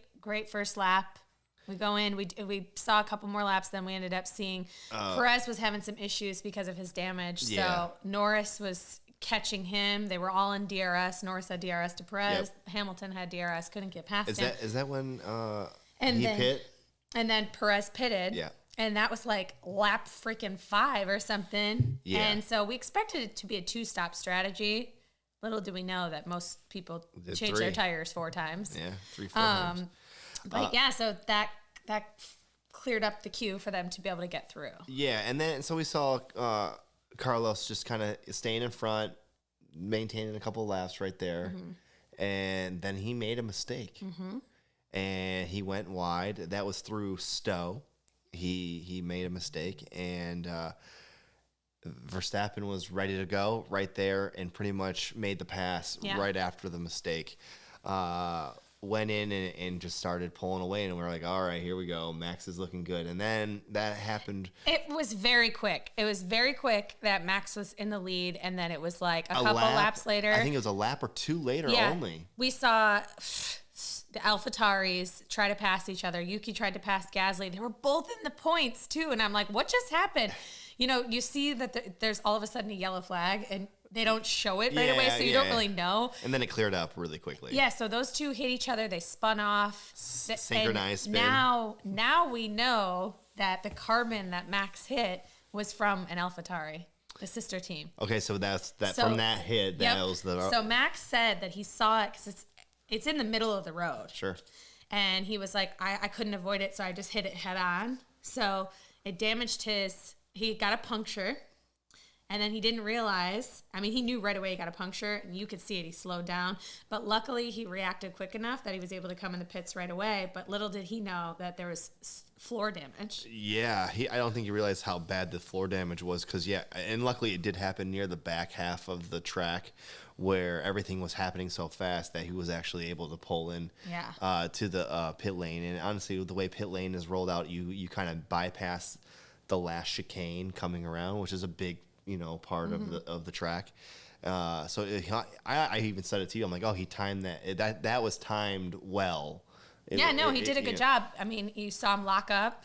first lap. We go in. We saw a couple more laps. Then we ended up seeing Perez was having some issues because of his damage. So Norris was catching him. They were all in DRS. Norris had DRS to Perez. Yep. Hamilton had DRS. Couldn't get past him. Is that when? And then then Perez pitted. Yeah. And that was like lap freaking 5 or something. Yeah. And so we expected it to be a 2-stop strategy. Little do we know that most people change their tires 4 times. Yeah, 3-4 times. But so that cleared up the queue for them to be able to get through. Yeah, and then so we saw Carlos just kind of staying in front, maintaining a couple of laps right there. Mm-hmm. And then he made a mistake. Mm-hmm. And he went wide. That was through Zhou. He made a mistake, and Verstappen was ready to go right there and pretty much made the pass right after the mistake. Went in and just started pulling away, and we were like, all right, here we go. Max is looking good. And then that happened. It was very quick. It was very quick that Max was in the lead, and then it was like a couple laps later. I think it was a lap or 2 later only. We saw the Alpha Tauris try to pass each other. Yuki tried to pass Gasly. They were both in the points, too. And I'm like, what just happened? You know, you see that there's all of a sudden a yellow flag, and they don't show it right away, so you don't really know. And then it cleared up really quickly. Yeah, so those two hit each other. They spun off. Synchronized spin. Now we know that the carbon that Max hit was from an AlphaTauri, the sister team. Okay, so from that hit, that was the... So Max said that he saw it because it's in the middle of the road. Sure. And he was like, I couldn't avoid it, so I just hit it head on. So it damaged he got a puncture. And then he didn't realize, I mean, he knew right away he got a puncture, and you could see it. He slowed down. But luckily, he reacted quick enough that he was able to come in the pits right away. But little did he know that there was floor damage. Yeah, I don't think he realized how bad the floor damage was because, and luckily it did happen near the back half of the track where everything was happening so fast that he was actually able to pull in to the pit lane. And honestly, the way pit lane is rolled out, you kind of bypass the last chicane coming around, which is a big part of the track. So I even said it to you. I'm like, oh, he timed that. That was timed well. He did a good job. I mean, you saw him lock up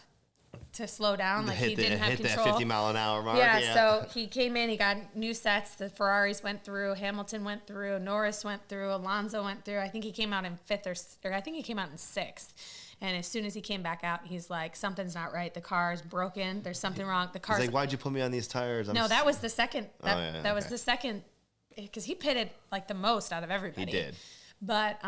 to slow down. Like he didn't have control. That 50 mile an hour mark. Yeah, so he came in. He got new sets. The Ferraris went through. Hamilton went through. Norris went through. Alonso went through. I think he came out in 5th or I think he came out in 6th. And as soon as he came back out, he's like, something's not right. The car is broken. There's something wrong. The car's... He's like, why'd you put me on these tires? That was the second. That was the second, because he pitted like the most out of everybody. He did. But,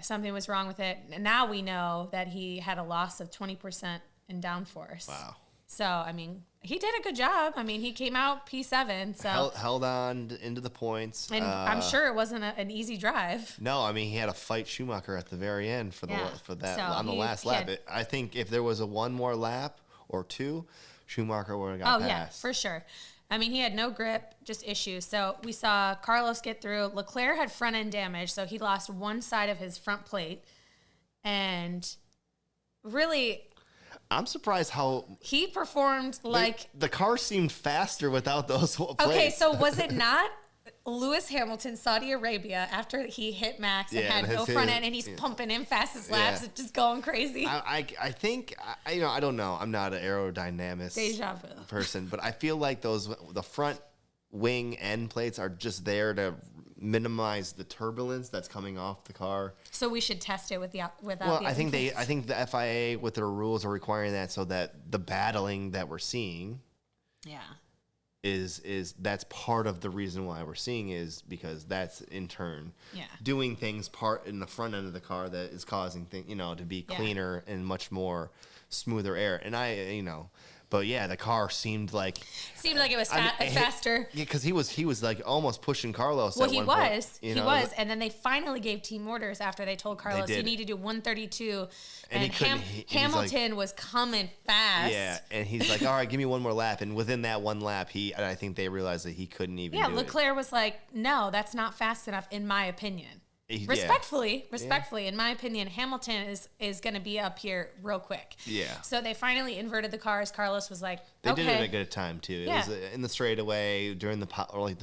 something was wrong with it. And now we know that he had a loss of 20% in downforce. Wow. So, I mean, he did a good job. I mean, he came out P7. So held on into the points. And I'm sure it wasn't an easy drive. No, I mean, he had to fight Schumacher at the very end for that on the last lap. I think if there was one more lap or 2, Schumacher would have got past. Oh, yeah, for sure. I mean, he had no grip, just issues. So we saw Carlos get through. Leclerc had front end damage, so he lost one side of his front plate. And really... I'm surprised how he performed like the car seemed faster without those plates. Okay, so was it not Lewis Hamilton, Saudi Arabia, after he hit Max and had no front end, and he's pumping in fastest laps, just going crazy? I think I don't know. I'm not an aerodynamics person, but I feel like the front wing end plates are just there to minimize the turbulence that's coming off the car. So we should test it without Well, the I think infants. the FIA with their rules are requiring that so that the battling that we're seeing Yeah. is that's part of the reason why we're seeing is because that's in turn doing things part in the front end of the car that is causing things, to be cleaner and much more smoother air. And but yeah, the car seemed like it was faster. Yeah, because he was like almost pushing Carlos. Well, at he one was. point, He was. And then they finally gave team orders after they told Carlos you need to do 132. And Hamilton was coming fast. Yeah, and he's like, all right, give me one more lap. And within that one lap, I think they realized that he couldn't even do Leclerc was like, no, that's not fast enough, in my opinion. Respectfully, in my opinion, Hamilton is going to be up here real quick. Yeah. So they finally inverted the cars. Carlos was like, they did it at a good time too. It was in the straightaway during the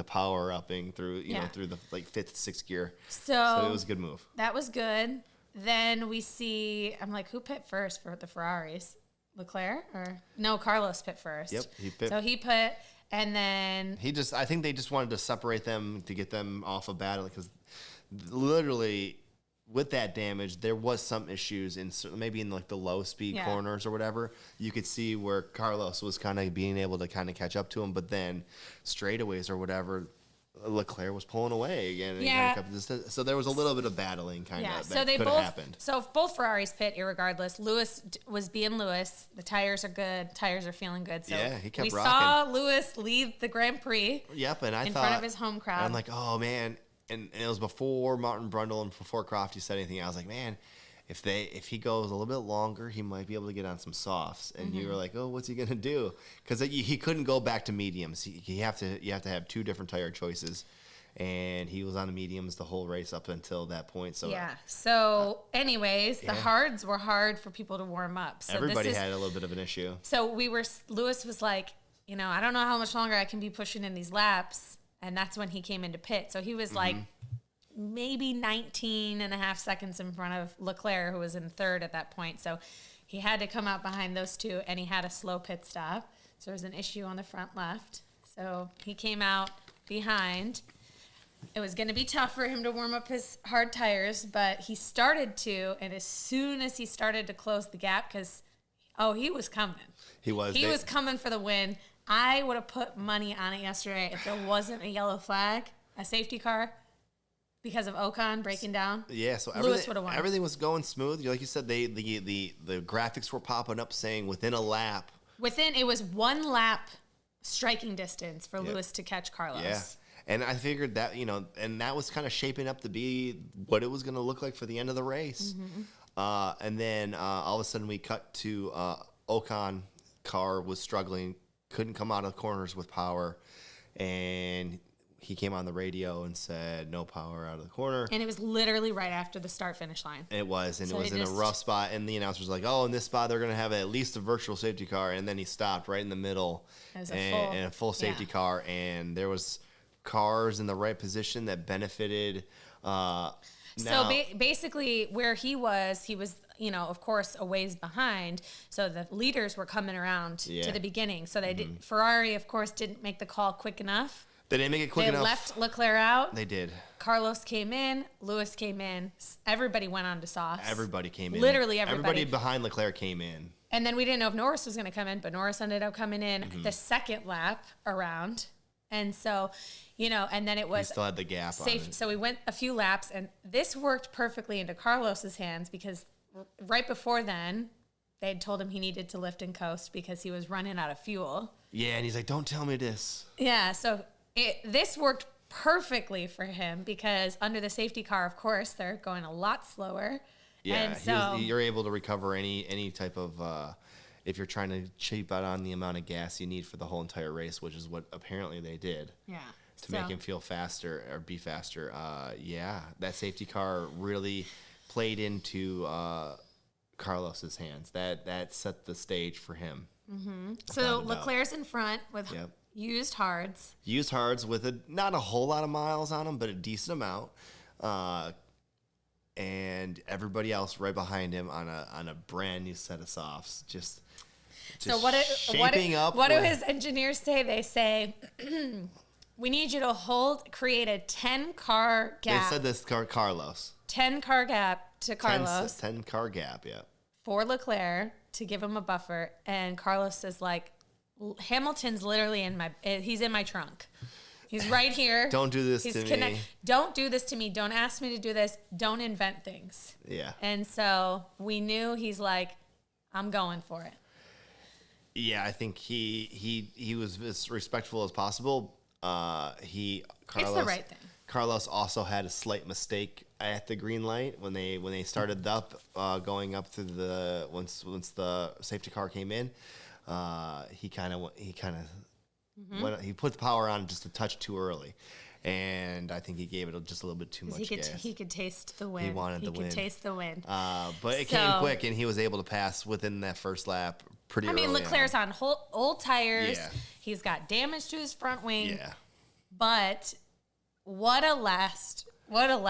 power upping through through the fifth, sixth gear. So it was a good move. That was good. Then we see, I'm like, who pit first for the Ferraris? Leclerc or no? Carlos pit first. Yep, he pit. So he pit, and then I think they just wanted to separate them to get them off of battle because. Literally, with that damage, there was some issues maybe in the low speed corners or whatever. You could see where Carlos was kind of being able to kind of catch up to him, but then straightaways or whatever, Leclerc was pulling away again. And so there was a little bit of battling kind of that could have happened. So both Ferraris pit, irregardless. Lewis was being Lewis. The tires are good. Tires are feeling good. So he kept rocking. We saw Lewis lead the Grand Prix. Yep, and in front of his home crowd. I'm like, oh man. And it was before Martin Brundle and before Crofty said anything. I was like, man, if he goes a little bit longer, he might be able to get on some softs. And you were like, oh, what's he gonna do? Because he couldn't go back to mediums. You have to have two different tire choices, and he was on the mediums the whole race up until that point. So So, anyways, the hards were hard for people to warm up. So everybody had a little bit of an issue. So Lewis was like, I don't know how much longer I can be pushing in these laps. And that's when he came into pit. So he was like maybe 19 and a half seconds in front of Leclerc, who was in third at that point. So he had to come out behind those two, and he had a slow pit stop. So there was an issue on the front left. So he came out behind. It was going to be tough for him to warm up his hard tires, but he started to. And as soon as he started to close the gap, because, he was coming. He was coming for the win. I would have put money on it yesterday if there wasn't a yellow flag, a safety car, because of Ocon breaking down. Yeah, so Lewis would have won. Everything was going smooth. Like you said, the graphics were popping up saying within a lap. It was 1 lap striking distance for Lewis to catch Carlos. Yeah. And I figured that, and that was kind of shaping up to be what it was going to look like for the end of the race. And then all of a sudden we cut to Ocon car was struggling. Couldn't come out of the corners with power, and he came on the radio and said no power out of the corner. And it was literally right after the start-finish line. It was, and it was in a rough spot, and the announcer was like, oh, in this spot they're going to have at least a virtual safety car, and then he stopped right in the middle and a full safety car, and there was cars in the right position that benefited. Basically where he was, of course, a ways behind. So the leaders were coming around to the beginning. So they did. Ferrari, of course, didn't make the call quick enough. They didn't make it quick enough. They left Leclerc out. They did. Carlos came in. Lewis came in. Everybody went on to softs. Everybody came in. Literally everybody. Everybody behind Leclerc came in. And then we didn't know if Norris was going to come in, but Norris ended up coming in the second lap around. And so, and then it was... He still had the gap safe. On it. So we went a few laps, and this worked perfectly into Carlos's hands because right before then, they had told him he needed to lift and coast because he was running out of fuel. Yeah, and he's like, don't tell me this. Yeah, so this worked perfectly for him because under the safety car, of course, they're going a lot slower. Yeah, and so you're able to recover any type of... if you're trying to cheap out on the amount of gas you need for the whole entire race, which is what apparently they did. Yeah. To make him feel faster or be faster. That safety car really played into Carlos's hands. That set the stage for him. Mm-hmm. So Leclerc's in front with used hards. Used hards with not a whole lot of miles on them, but a decent amount. And everybody else right behind him on a brand new set of softs. So what do his engineers say? They say we need you to create a 10-car gap. They said this Carlos. 10-car gap to Carlos. 10-car gap, yeah. For Leclerc to give him a buffer. And Carlos is like, Hamilton's literally he's in my trunk. He's right here. Don't do this to me. Don't do this to me. Don't ask me to do this. Don't invent things. Yeah. And so we knew he's like, I'm going for it. Yeah, I think he was as respectful as possible. It's the right thing. Carlos also had a slight mistake at the green light when they started up going up to the once the safety car came in. He put the power on just a touch too early, and I think he gave it just a little bit too much gas. He could taste the wind. He wanted the wind. He could taste the wind. But it came quick, and he was able to pass within that first lap pretty early. I mean, Leclerc's on old tires. Yeah. He's got damage to his front wing. Yeah. But what a last 10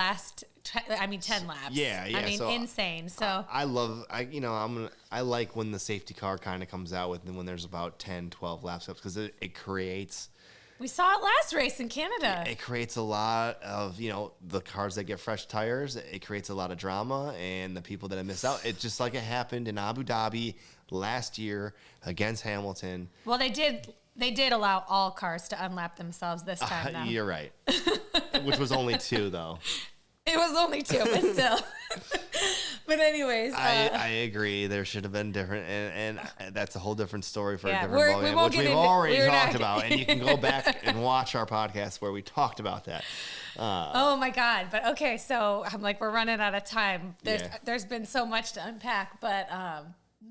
laps. Yeah. I mean, so insane. So I like when the safety car kind of comes out when there's about 10, 12 laps up, because it creates. We saw it last race in Canada. It creates a lot of, the cars that get fresh tires. It creates a lot of drama, and the people that have missed out. It's just like it happened in Abu Dhabi last year against Hamilton. Well, they did allow all cars to unlap themselves this time, though. You're right. Which was only 2, though. It was only 2, but still. But anyways. I agree. There should have been different, and that's a whole different story for a different ballgame, which we've already talked about. And you can go back and watch our podcast where we talked about that. Oh, my God. But, okay, so I'm like, we're running out of time. There's been so much to unpack, but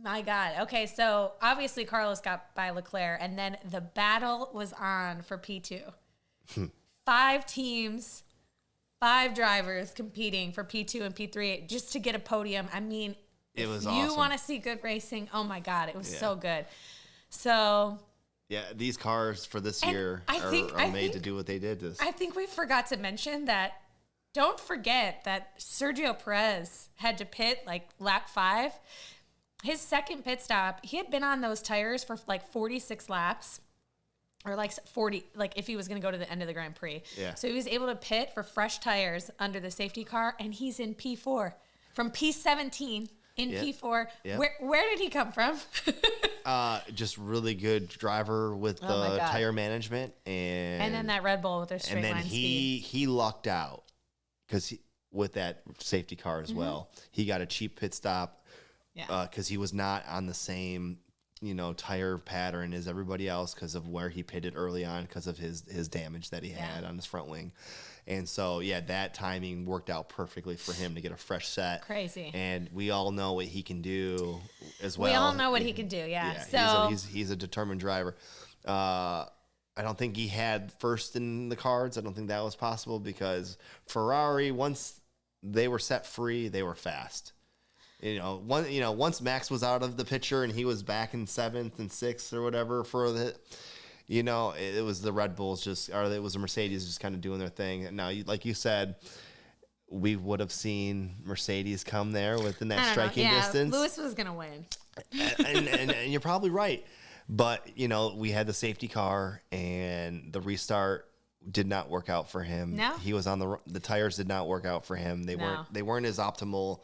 my God. Okay, so obviously Carlos got by Leclerc, and then the battle was on for P2. 5 teams. 5 drivers competing for P2 and P3 just to get a podium. I mean, it was awesome. You want to see good racing? Oh my God, it was so good. So yeah, these cars for this year are made to do what they did. I think we forgot to mention that. Don't forget that Sergio Perez had to pit like lap 5. His second pit stop, he had been on those tires for like 46 laps. Or like 40, like if he was going to go to the end of the Grand Prix. Yeah. So he was able to pit for fresh tires under the safety car, and he's in P4. From P17 in P4. Yeah. Where did he come from? Just really good driver with the tire management. And then that Red Bull with their straight line speed. He lucked out because with that safety car as well. He got a cheap pit stop because he was not on the same tire pattern as everybody else because of where he pitted early on because of his damage that he had on his front wing. And so, that timing worked out perfectly for him to get a fresh set. Crazy. And we all know what he can do as well. We all know what he can do, so he's a determined driver. I don't think he had first in the cards. I don't think that was possible because Ferrari, once they were set free, they were fast. Once Max was out of the picture and he was back in 7th and 6th or whatever for the, it was the Red Bulls it was the Mercedes just kind of doing their thing. Now, like you said, we would have seen Mercedes come there within that striking distance. Lewis was going to win. and you're probably right. But, we had the safety car and the restart did not work out for him. No. He was on the tires did not work out for him. They weren't as optimal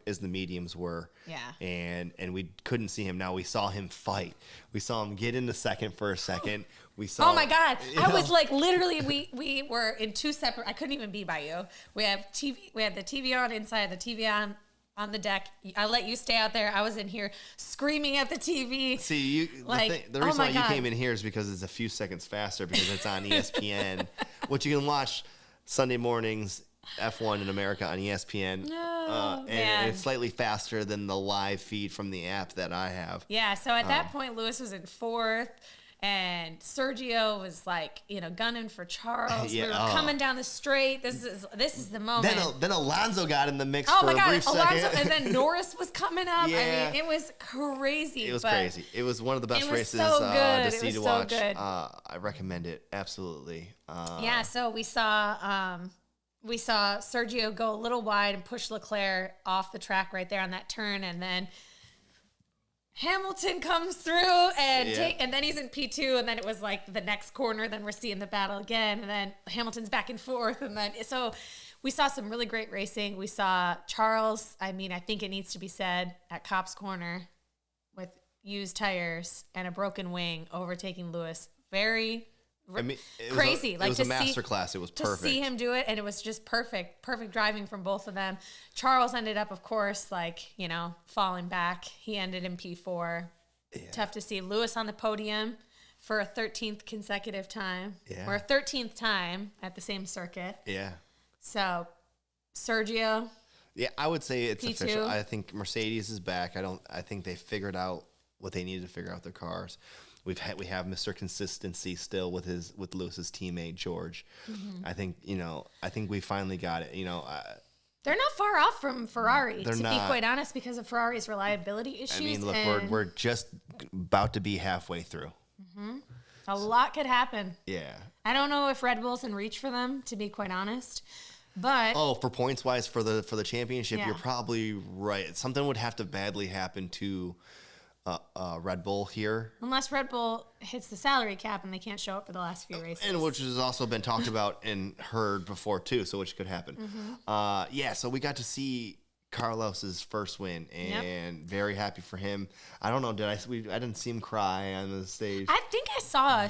as the mediums were. Yeah. And we couldn't see him. Now we saw him fight. We saw him get into second for a second. We saw. Oh my God! I was like, literally, we were in 2 separate. I couldn't even be by you. We have TV. We had the TV on inside, the TV on the deck. I let you stay out there. I was in here screaming at the TV. See, the reason why you came in here is because it's a few seconds faster because it's on ESPN, which you can watch Sunday mornings. F1 in America on ESPN. And it's slightly faster than the live feed from the app that I have. Yeah, so at that point, Lewis was in 4th, and Sergio was like, gunning for Charles. We were coming down the straight. This is the moment. Then Alonso got in the mix for a brief second. And then Norris was coming up. Yeah. I mean, it was crazy. It was crazy. It was one of the best races to see to watch. I recommend it, absolutely. So we saw Sergio go a little wide and push Leclerc off the track right there on that turn, and then Hamilton comes through and then he's in P2, and then it was like the next corner, then we're seeing the battle again, and then Hamilton's back and forth, and then so we saw some really great racing. We saw Charles, I think it needs to be said, at Copse Corner with used tires and a broken wing overtaking Lewis. Very crazy. It was a masterclass. It was perfect. To see him do it, and it was just perfect driving from both of them. Charles ended up, of course, falling back. He ended in P4. Yeah. Tough to see. Lewis on the podium for a 13th consecutive time. Yeah. Or a 13th time at the same circuit. Yeah. So, Sergio. Yeah, I would say it's P2. Official. I think Mercedes is back. I think they figured out what they needed to figure out with their cars. We have Mr. Consistency still with Lewis's teammate George. Mm-hmm. I think we finally got it. They're not far off from Ferrari, to be quite honest, because of Ferrari's reliability issues. Look, we're just about to be halfway through. Mm-hmm. A lot could happen. Yeah. I don't know if Red Bull's in reach for them, to be quite honest. But for points wise for the championship, You're probably right. Something would have to badly happen to Red Bull here, unless Red Bull hits the salary cap and they can't show up for the last few races, and which has also been talked about and heard before too. So which could happen. Mm-hmm. So we got to see Carlos's first win, and very happy for him. I don't know, I didn't see him cry on the stage. I think I saw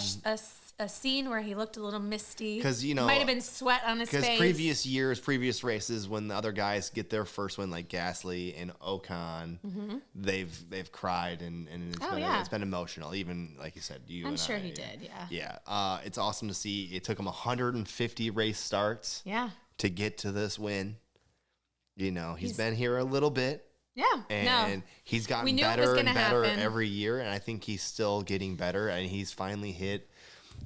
a scene where he looked a little misty, because might have been sweat on his face. Because previous races, when the other guys get their first win, like Gasly and Ocon, mm-hmm. they've cried and it's been emotional. Even like you said, I'm sure he did. Yeah. It's awesome to see. It took him 150 race starts. Yeah. To get to this win. He's been here a little bit. Yeah. And he's gotten better and better every year, and I think he's still getting better, and he's finally hit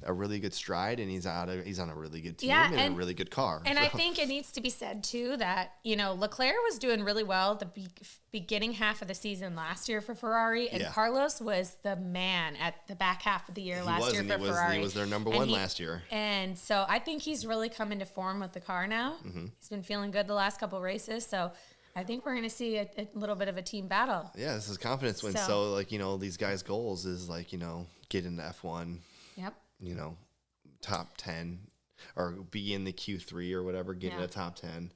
a really good stride, and he's on a really good team and a really good car. And I think it needs to be said too that Leclerc was doing really well the beginning half of the season last year for Ferrari, and Carlos was the man at the back half of the year last year for Ferrari. He was their number one last year, and so I think he's really come into form with the car now. Mm-hmm. He's been feeling good the last couple races, so I think we're going to see a little bit of a team battle. Yeah, this is confidence win. So these guys' goals is get into F1. Yep. Top 10 or be in the Q3 or whatever, get in the top 10,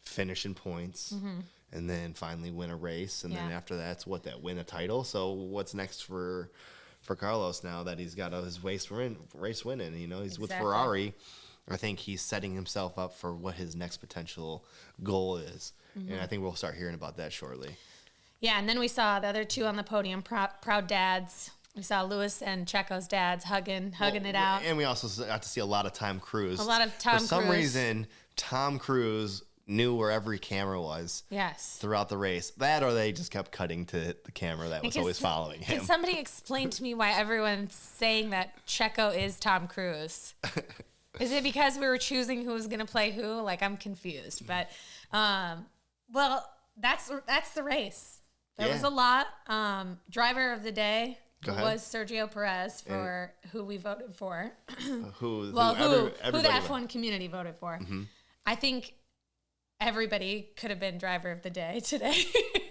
finish in points, mm-hmm. and then finally win a race. And then after that's win a title. So what's next for Carlos now that he's got his race winning? He's with Ferrari. I think he's setting himself up for what his next potential goal is. Mm-hmm. And I think we'll start hearing about that shortly. Yeah, and then we saw the other two on the podium, proud dads. We saw Lewis and Checo's dads hugging it out. And we also got to see a lot of Tom Cruise. For some reason, Tom Cruise knew where every camera was. Yes. Throughout the race. That or they just kept cutting to the camera that was always following him. Can somebody explain to me why everyone's saying that Checo is Tom Cruise? Is it because we were choosing who was going to play who? I'm confused. But, that's the race. There was a lot. Driver of the day was Sergio Perez for who we voted for. Who the F1 community voted for. Mm-hmm. I think everybody could have been driver of the day today.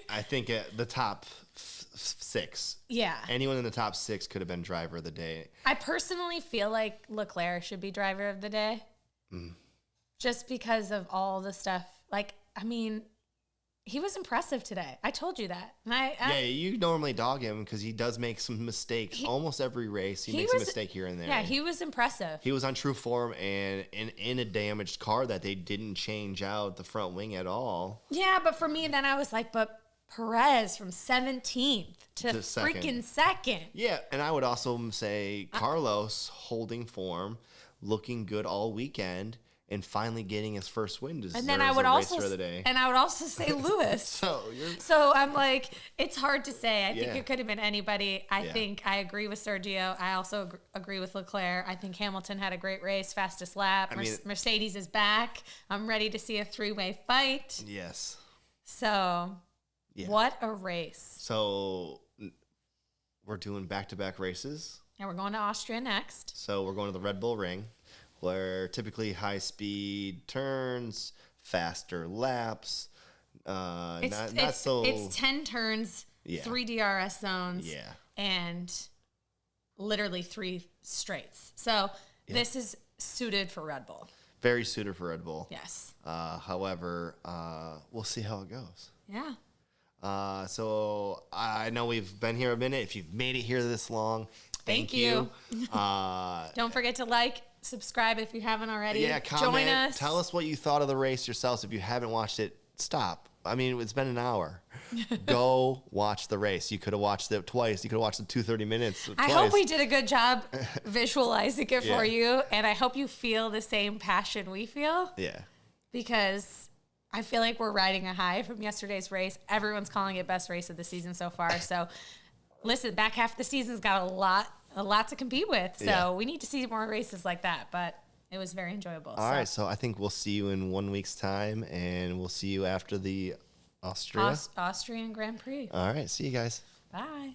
I think the top 6. Yeah. Anyone in the top 6 could have been driver of the day. I personally feel like Leclerc should be driver of the day. Mm. Just because of all the stuff. He was impressive today. I told you that. And you normally dog him because he does make some mistakes. Almost every race, he makes a mistake here and there. Yeah, he was impressive. He was on true form and in a damaged car that they didn't change out the front wing at all. Yeah, but for me, then I was like, but Perez from 17th to freaking second. Yeah, and I would also say Carlos holding form, looking good all weekend. And finally getting his first win deserves racer of the day. And I would also say Lewis. So I'm like, it's hard to say. I think it could have been anybody. I think I agree with Sergio. I also agree with Leclerc. I think Hamilton had a great race, fastest lap. Mercedes is back. I'm ready to see a 3-way fight. Yes. So, what a race. So, we're doing back-to-back races. And we're going to Austria next. So, we're going to the Red Bull Ring, where typically high-speed turns, faster laps. It's 10 turns 3 DRS zones, Yeah. and literally 3 straights. So this is suited for Red Bull. Very suited for Red Bull. Yes. However, we'll see how it goes. Yeah. So I know we've been here a minute. If you've made it here this long, thank you. Don't forget to like, subscribe if you haven't already. Yeah, comment. Join us. Tell us what you thought of the race yourselves. If you haven't watched it, stop. I mean, it's been an hour. Go watch the race. You could have watched it twice. You could have watched the 2:30 minutes twice. I hope we did a good job visualizing it for you, and I hope you feel the same passion we feel. Yeah. Because I feel like we're riding a high from yesterday's race. Everyone's calling it best race of the season so far. So, listen, back half the season's got a lot to compete with. So we need to see more races like that. But it was very enjoyable. All right, so I think we'll see you in 1 week's time, and we'll see you after the Austrian Grand Prix. All right, see you guys. Bye.